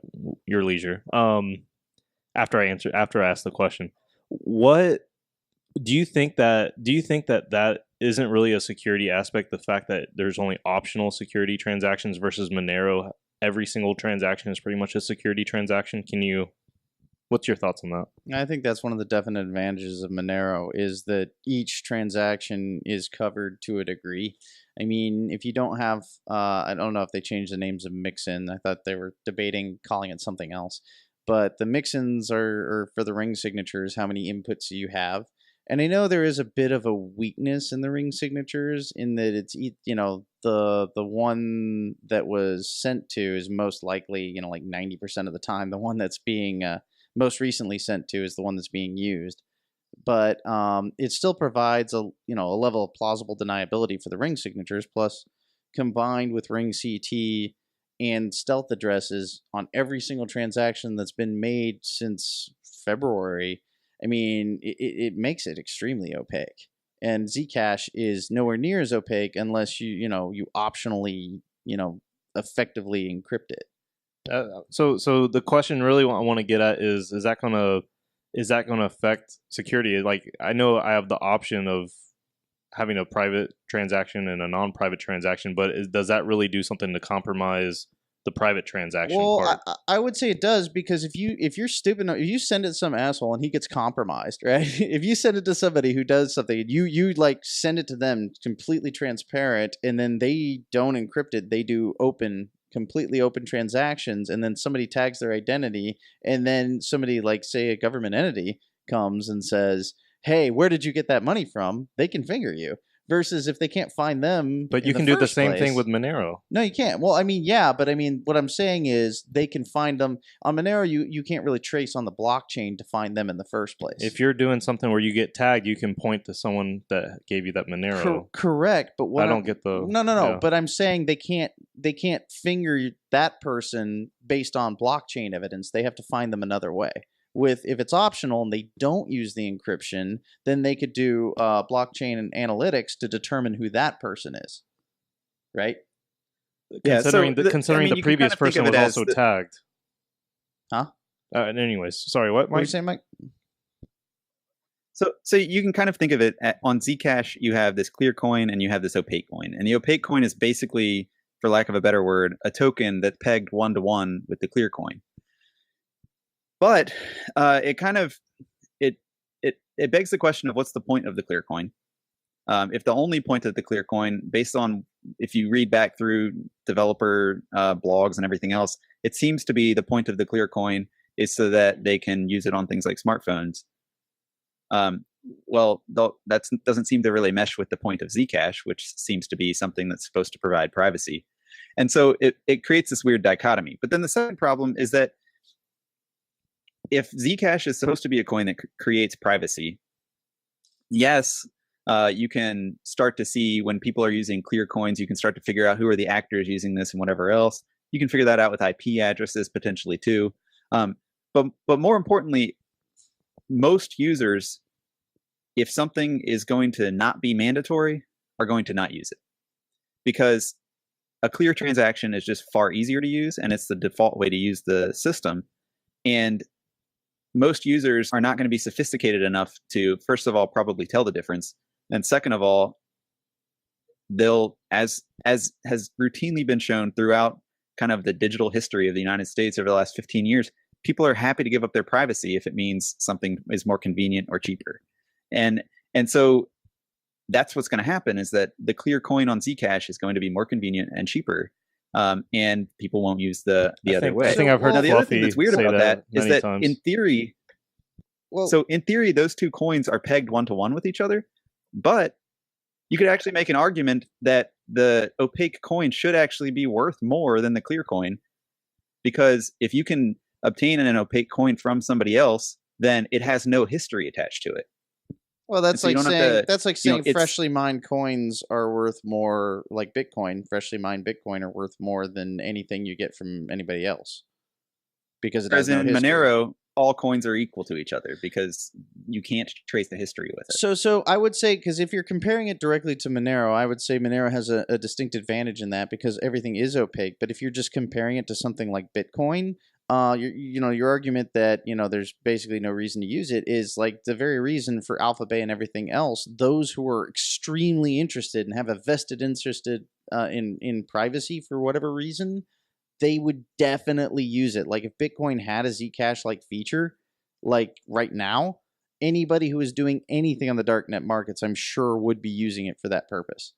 your leisure. After I ask the question, what do you think that isn't really a security aspect? The fact that there's only optional security transactions versus Monero. Every single transaction is pretty much a security transaction. What's your thoughts on that? I think that's one of the definite advantages of Monero is that each transaction is covered to a degree. I mean, if you don't have, I don't know if they changed the names of Mixin. I thought they were debating calling it something else. But the Mixins are for the ring signatures, how many inputs you have. And I know there is a bit of a weakness in the ring signatures in that it's, the one that was sent to is most likely, like 90% of the time, the one that's being most recently sent to is the one that's being used. But it still provides a level of plausible deniability for the ring signatures. Plus, combined with ring CT and stealth addresses on every single transaction that's been made since February, I mean, it makes it extremely opaque. And Zcash is nowhere near as opaque unless you optionally, effectively encrypt it. So the question really I want to get at is that gonna affect security? Like, I know I have the option of having a private transaction and a non-private transaction, but does that really do something to compromise the private transaction part? I would say it does, because if you're stupid, if you send it to some asshole and he gets compromised, right? If you send it to somebody who does something and you like send it to them completely transparent, and then they don't encrypt it, they do completely open transactions, and then somebody tags their identity, and then somebody, like, say a government entity, comes and says, hey, where did you get that money from? They can finger you. Versus if they can't find them. But you can do the same thing with Monero. No, you can't. Well, I mean, yeah, but I mean, what I'm saying is they can find them on Monero. You can't really trace on the blockchain to find them in the first place. If you're doing something where you get tagged, you can point to someone that gave you that Monero. Correct, but what I don't get the no. Yeah. But I'm saying they can't finger that person based on blockchain evidence. They have to find them another way. If it's optional and they don't use the encryption, then they could do blockchain and analytics to determine who that person is, right? Considering the you can previous kind of think person of was it also as tagged. Huh? Anyways, sorry, what, What are you Mike? saying, Mike? So you can kind of think of it on Zcash. You have this clear coin and you have this opaque coin, and the opaque coin is basically, for lack of a better word, a token that's pegged 1-to-1 with the clear coin. But it kind of it begs the question of what's the point of the clear coin? If the only point of the clear coin, based on if you read back through developer blogs and everything else, it seems to be the point of the clear coin is so that they can use it on things like smartphones. Well, that doesn't seem to really mesh with the point of Zcash, which seems to be something that's supposed to provide privacy. And so it creates this weird dichotomy. But then the second problem is that if Zcash is supposed to be a coin that creates privacy, yes, you can start to see when people are using clear coins, you can start to figure out who are the actors using this and whatever else. You can figure that out with IP addresses potentially too. But more importantly, most users, if something is going to not be mandatory, are going to not use it, because a clear transaction is just far easier to use, and it's the default way to use the system. And most users are not going to be sophisticated enough to, first of all, probably tell the difference, and second of all, they'll, as has routinely been shown throughout kind of the digital history of the United States over the last 15 years, people are happy to give up their privacy if it means something is more convenient or cheaper. And so that's what's going to happen, is that the clear coin on Zcash is going to be more convenient and cheaper. And people won't use the other way. I think I've heard now, the other thing Fluffy that's weird say about that is that times. in theory, those two coins are pegged 1-to-1 with each other, but you could actually make an argument that the opaque coin should actually be worth more than the clear coin, because if you can obtain an opaque coin from somebody else, then it has no history attached to it. Well, that's so like saying it's freshly mined coins are worth more, like Bitcoin. Freshly mined Bitcoin are worth more than anything you get from anybody else, because it has no history. Monero, all coins are equal to each other because you can't trace the history with it. So I would say, because if you're comparing it directly to Monero, I would say Monero has a distinct advantage in that, because everything is opaque. But if you're just comparing it to something like Bitcoin, your argument that there's basically no reason to use it is like the very reason for Alpha Bay and everything else. Those who are extremely interested and have a vested interest in privacy for whatever reason, they would definitely use it. Like if Bitcoin had a Zcash-like feature, like right now, anybody who is doing anything on the darknet markets, I'm sure, would be using it for that purpose.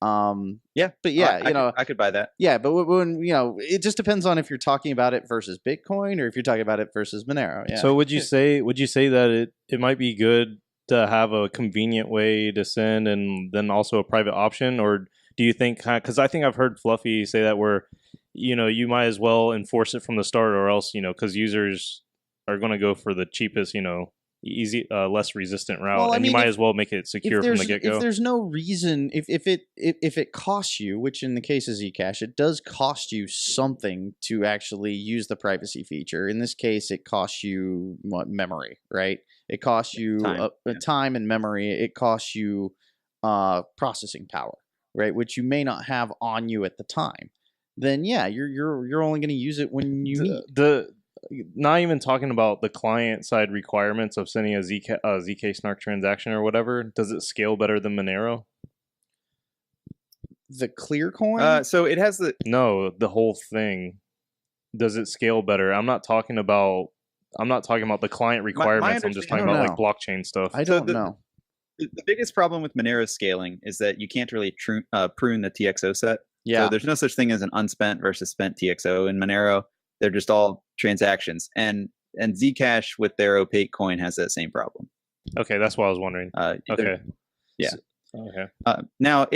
Yeah, but yeah, I could buy that. Yeah, but when it just depends on if you're talking about it versus Bitcoin or if you're talking about it versus Monero. Yeah. So would you say that it might be good to have a convenient way to send and then also a private option, or do you think, because I think I've heard Fluffy say that where you might as well enforce it from the start, or else because users are going to go for the cheapest less resistant route, Well, I and you mean, might if- as well make it secure from the get If go. there's no reason, if it costs you, which in the case of Zcash, it does cost you something to actually use the privacy feature. In this case, it costs you memory, right? It costs you time and memory. It costs you processing power, right? Which you may not have on you at the time. Then yeah, you're only going to use it when you need. Not even talking about the client side requirements of sending a ZK Snark transaction or whatever. Does it scale better than Monero? The clear coin? So it has the the whole thing. Does it scale better? I'm not talking about the client requirements. I'm just talking about like blockchain stuff. I don't know. The biggest problem with Monero scaling is that you can't really prune the TXO set. Yeah. So there's no such thing as an unspent versus spent TXO in Monero. They're just all transactions, and Zcash with their opaque coin has that same problem. Okay, that's what I was wondering. Okay, yeah. Okay. Now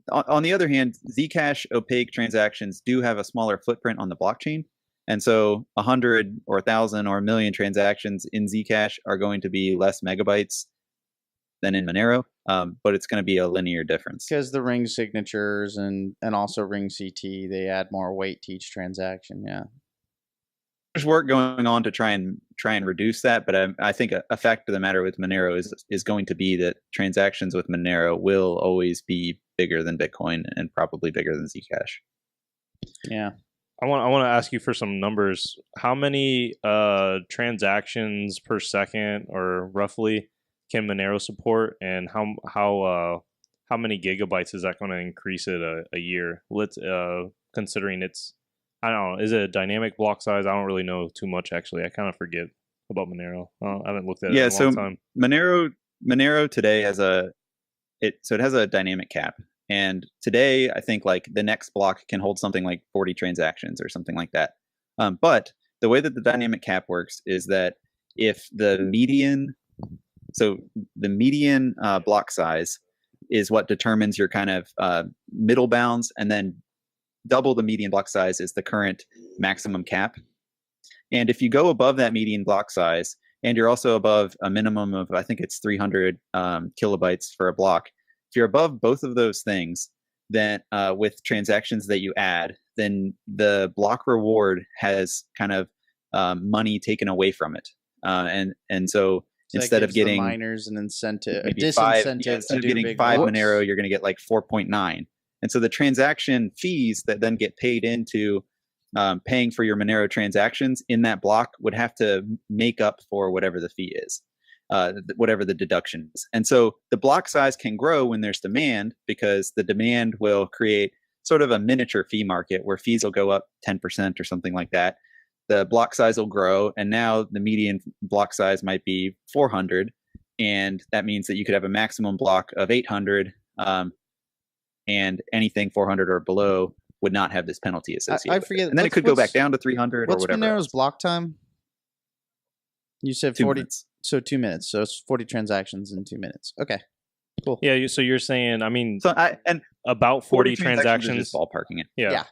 on the other hand, Zcash opaque transactions do have a smaller footprint on the blockchain, and so 100 or 1,000 or 1,000,000 transactions in Zcash are going to be less megabytes than in Monero, but it's going to be a linear difference because the ring signatures and also ring CT, they add more weight to each transaction. Yeah. There's work going on to try and reduce that, but I think a fact of the matter with Monero is going to be that transactions with Monero will always be bigger than Bitcoin and probably bigger than Zcash. Yeah, I want to ask you for some numbers. How many transactions per second, or roughly, can Monero support, and how many gigabytes is that going to increase it a year? Let's considering it's, I don't know, is it a dynamic block size? I don't really know too much, actually. I kind of forget about Monero. I haven't looked at it in a long time. Monero today has it has a dynamic cap. And today, I think like the next block can hold something like 40 transactions or something like that. But the way that the dynamic cap works is that if the median block size is what determines your kind of middle bounds, and then double the median block size is the current maximum cap. And if you go above that median block size, and you're also above a minimum of, I think it's 300 kilobytes for a block, if you're above both of those things, then with transactions that you add, then the block reward has kind of money taken away from it. And so instead of getting miners an incentive, a disincentive, instead of getting 5 Monero, you're going to get like 4.9. And so the transaction fees that then get paid into paying for your Monero transactions in that block would have to make up for whatever the fee is, whatever the deduction is. And so the block size can grow when there's demand, because the demand will create sort of a miniature fee market where fees will go up 10% or something like that. The block size will grow, and now the median block size might be 400, and that means that you could have a maximum block of 800, and anything 400 or below would not have this penalty associated. I forget, and then it could go back down to 300 or whatever. What's Monero's block time? You said 40. So 2 minutes. So it's 40 transactions in 2 minutes. Okay, cool. Yeah. So you're saying, I mean, about 40 transactions. Just ballparking it. Yeah.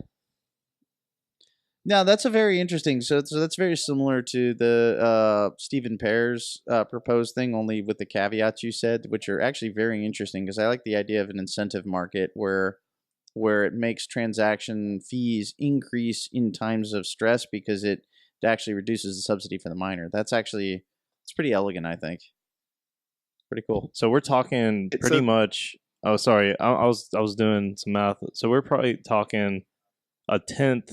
Now that's a very interesting. So that's very similar to the Stephen Pear's proposed thing, only with the caveats you said, which are actually very interesting, because I like the idea of an incentive market where it makes transaction fees increase in times of stress because it actually reduces the subsidy for the miner. It's pretty elegant, I think. Pretty cool. So we're talking pretty much. Oh, sorry, I was doing some math. So we're probably talking a tenth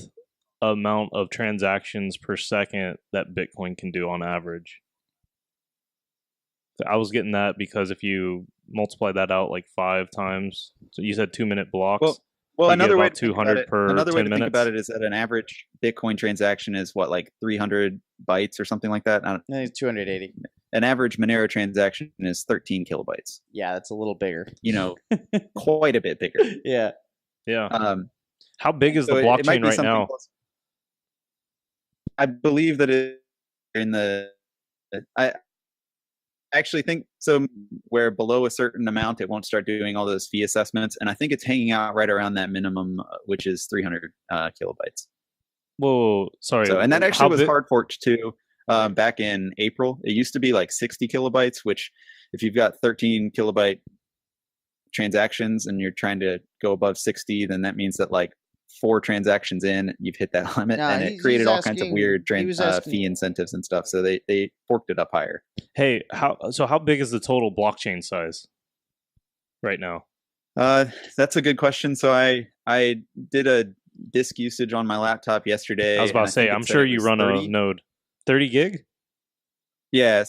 amount of transactions per second that Bitcoin can do on average. I was getting that because if you multiply that out like 5 times, so you said 2 minute blocks. Well, another way to 200 per another way 10 to minutes. think about it is that an average Bitcoin transaction is what, like 300 bytes or something like that. I think it's 280. An average Monero transaction is 13 kilobytes. Yeah, that's a little bigger. You know, quite a bit bigger. Yeah. Yeah. How big is the blockchain right now? I believe that I actually think so, where below a certain amount it won't start doing all those fee assessments, and I think it's hanging out right around that minimum, which is 300 kilobytes. Whoa, sorry. So, and that actually was hard forked too. back in April. It used to be like 60 kilobytes, which if you've got 13 kilobyte transactions and you're trying to go above 60, then that means that like 4 transactions in, you've hit that limit, and it created all kinds of weird fee incentives and stuff. So they forked it up higher. Hey, how big is the total blockchain size right now? That's a good question. So I did a disk usage on my laptop yesterday. I was about to say, I'm sure you run 30? A node. 30 gig? Yeah.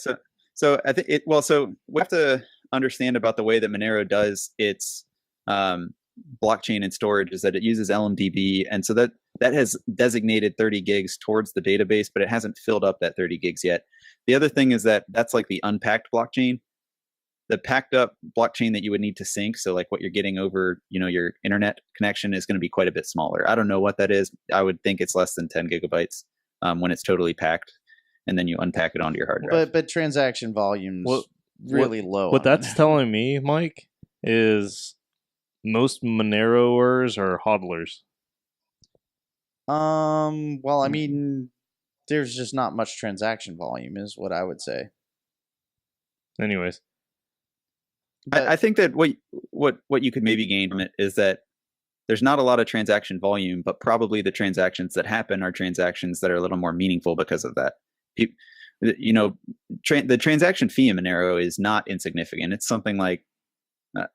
So I think so we have to understand about the way that Monero does its blockchain and storage is that it uses LMDB, and so that has designated 30 gigs towards the database, but it hasn't filled up that 30 gigs yet. The other thing is that's like the unpacked blockchain. The packed up blockchain that you would need to sync, so like what you're getting over, your internet connection, is going to be quite a bit smaller. I don't know what that is. I would think it's less than 10 gigabytes when it's totally packed, and then you unpack it onto your hard drive. But transaction volume's really low. What that's telling me, Mike, is most Moneroers are hodlers. Well, I mean, there's just not much transaction volume, is what I would say. Anyways. I think that what you could maybe gain from it is that there's not a lot of transaction volume, but probably the transactions that happen are transactions that are a little more meaningful because of that. The transaction fee in Monero is not insignificant. It's something like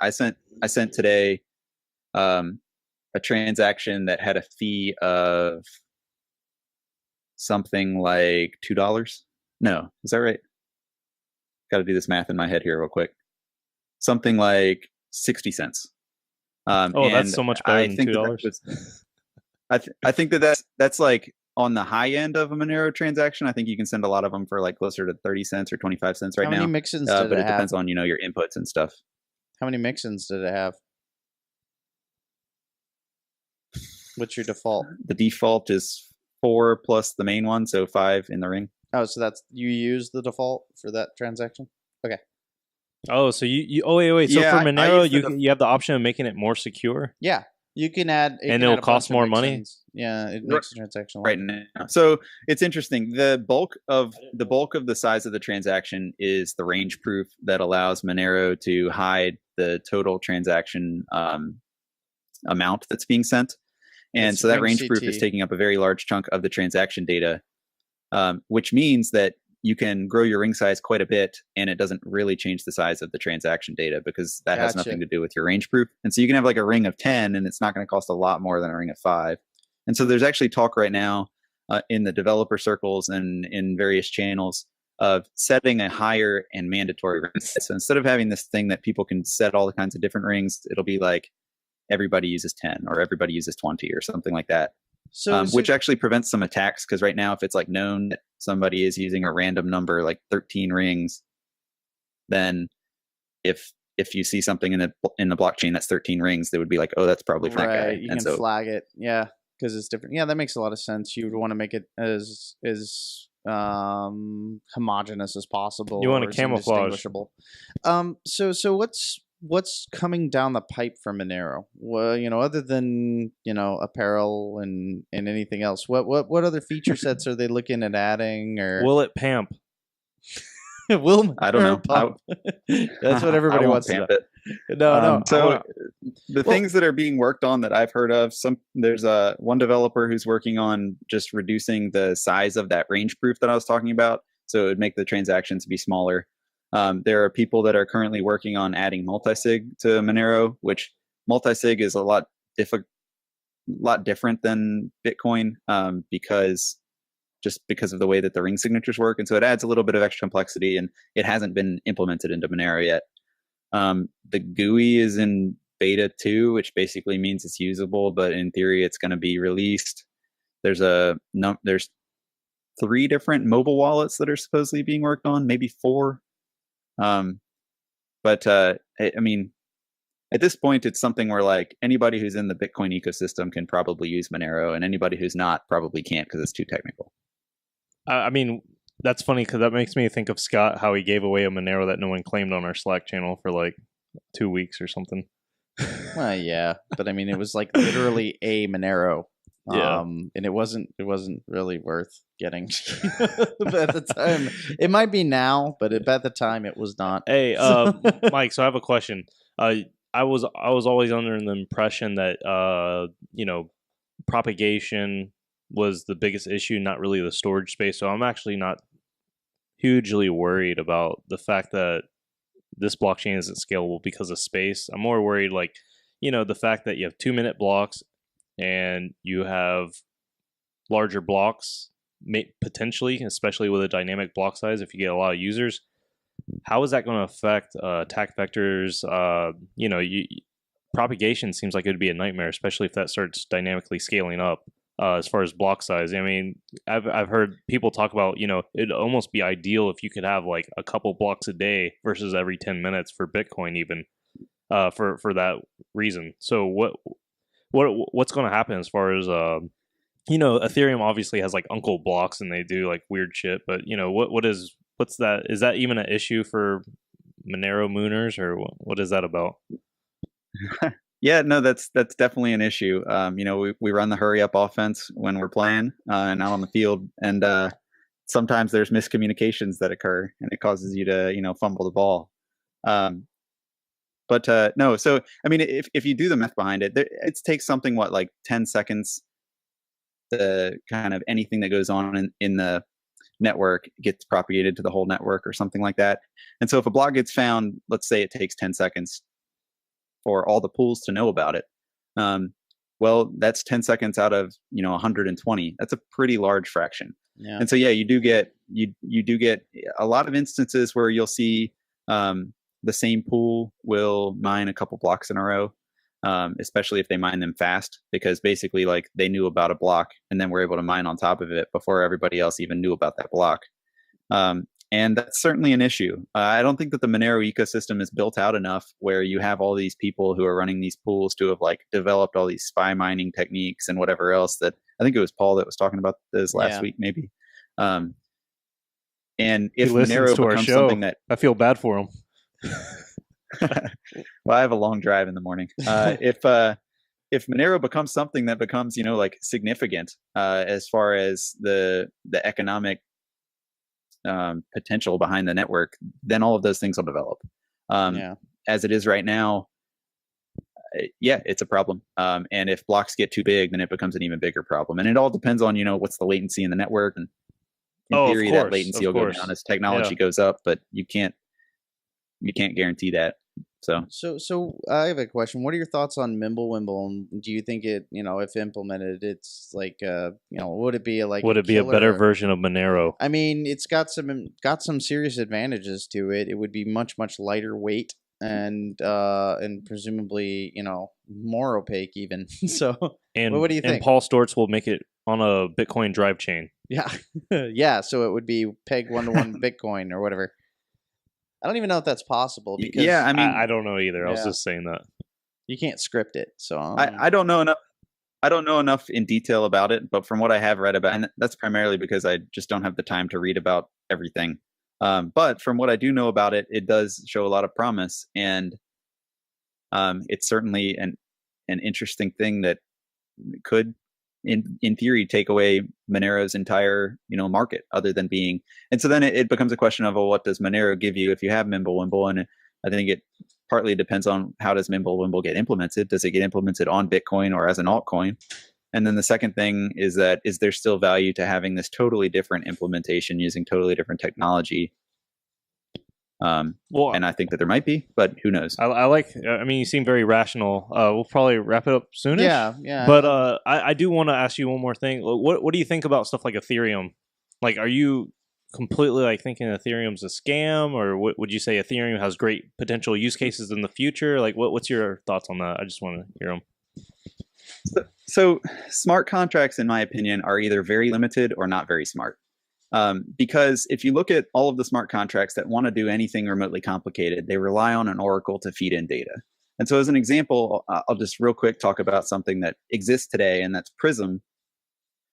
I sent today a transaction that had a fee of something like $2. No, is that right? Got to do this math in my head here real quick. Something like 60 cents. That's so much better than $2. I think that's like on the high end of a Monero transaction. I think you can send a lot of them for like closer to 30 cents or 25 cents right now. How many mix-ins did it have? But it depends on, your inputs and stuff. How many mix-ins did it have? What's your default? The default is 4 plus the main one, so 5 in the ring. Oh, so that's you use the default for that transaction? Okay. Oh, so you wait. So for Monero, you have the option of making it more secure? Yeah. You can add... And it'll cost more money? Yeah, it makes the transaction right now. So it's interesting. The bulk of the size of the transaction is the range proof that allows Monero to hide the total transaction amount that's being sent. And so that range proof is taking up a very large chunk of the transaction data, which means that you can grow your ring size quite a bit, and it doesn't really change the size of the transaction data because that has nothing to do with your range proof. And so you can have like a ring of 10, and it's not going to cost a lot more than a ring of 5. And so there's actually talk right now in the developer circles and in various channels of setting a higher and mandatory ring size. So instead of having this thing that people can set all the kinds of different rings, it'll be like everybody uses 10 or everybody uses 20 or something like that. So which actually prevents some attacks, because right now if it's like known that somebody is using a random number like 13 rings, then if you see something in the blockchain that's 13 rings, they would be like, oh, that's probably from that guy. You can flag it, because it's different. Yeah, that makes a lot of sense. You would want to make it as homogeneous as possible. You want to camouflage. So what's coming down the pipe for Monero? Well, other than apparel and anything else, what other feature sets are they looking at adding? Or will it pamp? I don't know. Pump? That's what everybody wants to know. No. So the things that are being worked on that I've heard of, there's one developer who's working on just reducing the size of that range proof that I was talking about, so it would make the transactions be smaller. There are people that are currently working on adding multisig to Monero, which multisig is a lot different than Bitcoin because of the way that the ring signatures work. And so it adds a little bit of extra complexity, and it hasn't been implemented into Monero yet. The GUI is in beta 2, which basically means it's usable, but in theory it's going to be released. There's 3 different mobile wallets that are supposedly being worked on, maybe 4. But I mean, at this point, it's something where like anybody who's in the Bitcoin ecosystem can probably use Monero, and anybody who's not probably can't because it's too technical. I mean, that's funny because that makes me think of Scott, how he gave away a Monero that no one claimed on our Slack channel for like 2 weeks or something. Well, yeah, but I mean, it was like literally a Monero. Yeah. And it wasn't really worth getting. But at the time, it might be now, but at the time, it was not. Hey, Mike. So I have a question. I was always under the impression that propagation was the biggest issue, not really the storage space. So I'm actually not hugely worried about the fact that this blockchain isn't scalable because of space. I'm more worried, like, the fact that you have 2-minute blocks and you have larger blocks, potentially, especially with a dynamic block size. If you get a lot of users, how is that going to affect attack vectors? Propagation seems like it would be a nightmare, especially if that starts dynamically scaling up. As far as block size, I mean, I've heard people talk about, it'd almost be ideal if you could have like a couple blocks a day versus every 10 minutes for Bitcoin, even for that reason. So what's going to happen as far as Ethereum obviously has like uncle blocks and they do like weird shit, but what's that? Is that even an issue for Monero Mooners, or what is that about? Yeah, no, that's definitely an issue. We run the hurry up offense when we're playing and out on the field, and sometimes there's miscommunications that occur, and it causes you to fumble the ball. But no, so I mean, if you do the math behind it, it takes something like 10 seconds to kind of anything that goes on in the network gets propagated to the whole network or something like that. And so if a block gets found, let's say it takes 10 seconds for all the pools to know about it. Well, that's 10 seconds out of 120. That's a pretty large fraction. Yeah. And so you do get a lot of instances where you'll see the same pool will mine a couple blocks in a row, especially if they mine them fast, because basically like they knew about a block and then were able to mine on top of it before everybody else even knew about that block. And that's certainly an issue. I don't think that the Monero ecosystem is built out enough where you have all these people who are running these pools to have like developed all these spy mining techniques and whatever else that I think it was Paul that was talking about this last week, maybe. And if Monero becomes something that I feel bad for him. Well, I have a long drive in the morning. If Monero becomes something that becomes, like significant as far as the economic potential behind the network, then all of those things will develop. As it is right now, it's a problem. And if blocks get too big, then it becomes an even bigger problem. And it all depends on, what's the latency in the network. And in theory, that latency will go down as technology goes up, but you can't guarantee that. So I have a question. What are your thoughts on Mimblewimble? And do you think it, if implemented, it's like, would it be would it be a better version of Monero? I mean, it's got some serious advantages to it. It would be much lighter weight and presumably, more opaque even. So, and what do you think? And Paul Stortz will make it on a Bitcoin drive chain. Yeah, yeah. So it would be pegged 1-to-1 Bitcoin or whatever. I don't even know if that's possible. Because I mean, I don't know either. I was just saying that you can't script it. So I don't know enough. I don't know enough in detail about it, but from what I have read about, and that's primarily because I just don't have the time to read about everything. But from what I do know about it, it does show a lot of promise, and it's certainly an interesting thing that could, in theory, take away Monero's entire market, other than being. And so then it becomes a question of, well, what does Monero give you if you have Mimblewimble? And I think it partly depends on how does Mimblewimble get implemented. Does it get implemented on Bitcoin or as an altcoin? And then the second thing is that, is there still value to having this totally different implementation using totally different technology? And I think that there might be, but who knows? I mean, you seem very rational. We'll probably wrap it up soonish. Yeah. But I do want to ask you one more thing. What do you think about stuff like Ethereum? Like, are you completely like thinking Ethereum's a scam, or would you say Ethereum has great potential use cases in the future? Like, what's your thoughts on that? I just want to hear them. So smart contracts, in my opinion, are either very limited or not very smart. Because if you look at all of the smart contracts that want to do anything remotely complicated, they rely on an oracle to feed in data. And so as an example, I'll just real quick talk about something that exists today, and that's Prism,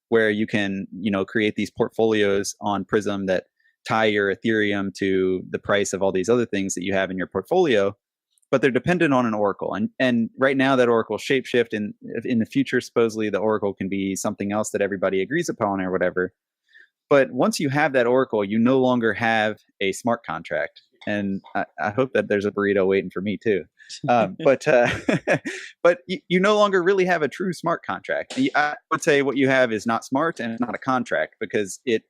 where you can, create these portfolios on Prism that tie your Ethereum to the price of all these other things that you have in your portfolio. but they're dependent on an oracle. And right now that oracle shapeshift, and in the future, supposedly the oracle can be something else that everybody agrees upon or whatever. But once you have that oracle, you no longer have a smart contract. And I hope that there's a burrito waiting for me too. But you no longer really have a true smart contract. I would say what you have is not smart and it's not a contract, because it's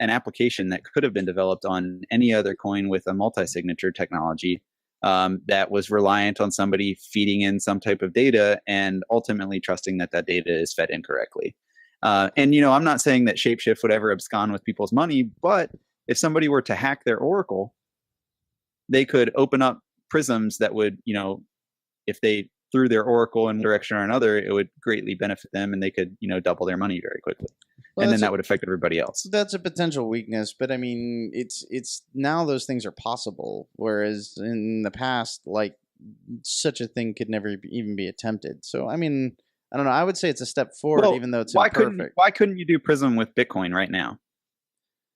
an application that could have been developed on any other coin with a multi-signature technology that was reliant on somebody feeding in some type of data and ultimately trusting that that data is fed incorrectly. And, I'm not saying that Shapeshift would ever abscond with people's money, but if somebody were to hack their oracle, they could open up prisms that would, if they threw their oracle in one direction or another, it would greatly benefit them and they could, double their money very quickly. Well, and then that would affect everybody else. That's a potential weakness, but I mean, it's now those things are possible, whereas in the past, like, such a thing could never even be attempted. So, I mean, I don't know. I would say it's a step forward, even though it's imperfect. Why couldn't you do Prism with Bitcoin right now?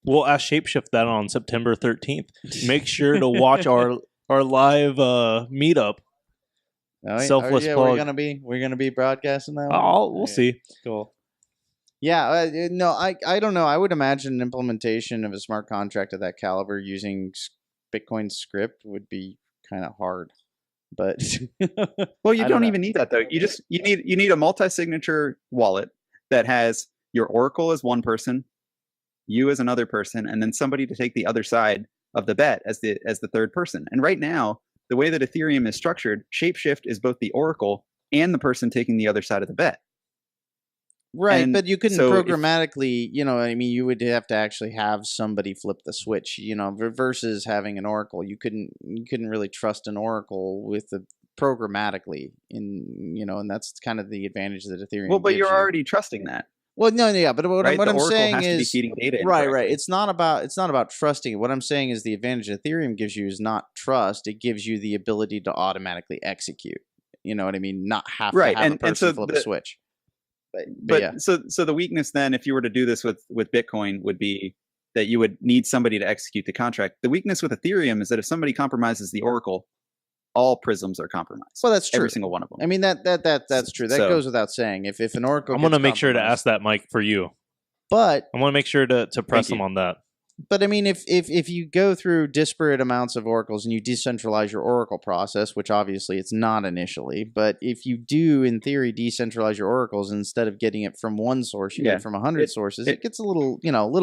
We'll ask Shapeshift that on September 13th. Make sure to watch our live meetup. Selfless plug. We're gonna be broadcasting that. We'll see. Cool. Yeah, no, I don't know. I would imagine an implementation of a smart contract of that caliber using Bitcoin script would be kind of hard. But well, you don't even need that though. You need a multi-signature wallet that has your oracle as one person, you as another person, and then somebody to take the other side of the bet as the third person. And right now, the way that Ethereum is structured, Shapeshift is both the oracle and the person taking the other side of the bet. Right, but you couldn't programmatically, you would have to actually have somebody flip the switch, versus having an oracle. You couldn't really trust an oracle with the programmatically and that's kind of the advantage that Ethereum. Well, but you're already trusting that. Well, no, yeah, but what I'm saying has is, to be feeding data right. It's not about trusting. What I'm saying is the advantage Ethereum gives you is not trust. It gives you the ability to automatically execute. You know what I mean? Not have to have a person flip a switch. But yeah. So the weakness then, if you were to do this with Bitcoin, would be that you would need somebody to execute the contract. The weakness with Ethereum is that if somebody compromises the oracle, all prisms are compromised. Well, that's true. Every single one of them. I mean, that's true. That goes without saying. If an oracle, I'm going to make sure to ask that, Mike, for you. But I want to make sure to press them on that. But I mean, if you go through disparate amounts of oracles and you decentralize your oracle process, which obviously it's not initially, but if you do, in theory, decentralize your oracles, instead of getting it from one source, you get it from 100 sources, it gets a little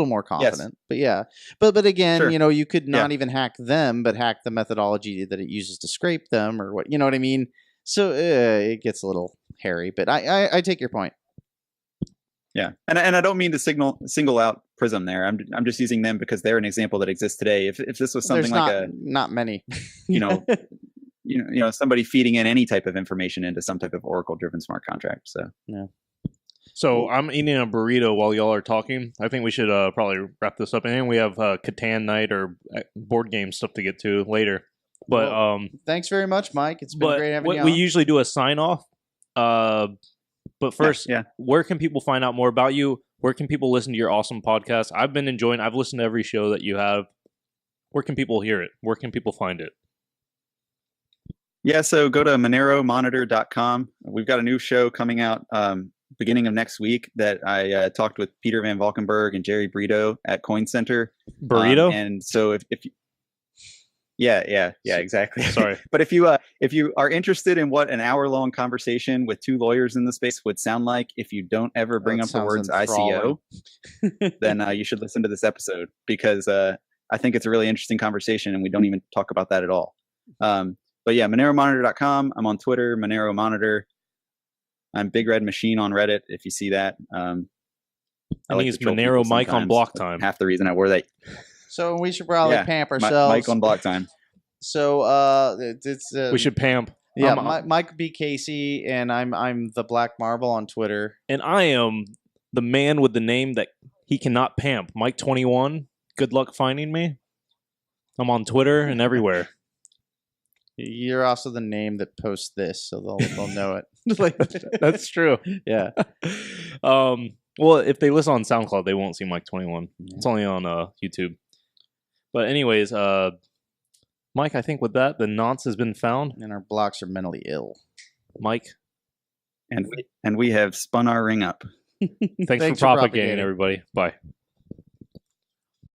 more confident. Yes. But yeah, but again, sure. You could not even hack them, but hack the methodology that it uses to scrape them, or what, you know what I mean? So it gets a little hairy, but I take your point. Yeah, and I don't mean to single out Prism there. I'm just using them because they're an example that exists today. If this was something not many, somebody feeding in any type of information into some type of Oracle-driven smart contract. So yeah. So I'm eating a burrito while y'all are talking. I think we should probably wrap this up. And we have Catan night or board game stuff to get to later. But thanks very much, Mike. It's been great having you on. We usually do a sign off. But first, where can people find out more about you? Where can people listen to your awesome podcast? I've listened to every show that you have. Where can people hear it? Where can people find it? Yeah, so go to moneromonitor.com. We've got a new show coming out beginning of next week that I talked with Peter Van Valkenburg and Jerry Brito at Coin Center. Burrito? And so if you... Yeah, exactly. Sorry. But if you are interested in what an hour-long conversation with two lawyers in the space would sound like if you don't ever bring up the words ICO, then you should listen to this episode, because I think it's a really interesting conversation and we don't even talk about that at all. But yeah, MoneroMonitor.com. I'm on Twitter, Monero Monitor. I'm Big Red Machine on Reddit, if you see that. I think it's Monero Mike on Blocktime. Half the reason I wore that. So we should probably pamp ourselves. Mike on Blocktime. So we should pamp. Yeah, Mike B. Casey, and I'm the Black Marble on Twitter. And I am the man with the name that he cannot pamp, Mike 21. Good luck finding me. I'm on Twitter and everywhere. You're also the name that posts this, so they'll know it. That's true. Yeah. Well, if they listen on SoundCloud, they won't see Mike 21. It's only on YouTube. But anyways, Mike, I think with that, the nonce has been found. And our blocks are mentally ill. Mike, And we have spun our ring up. thanks for propagating, everybody. Bye.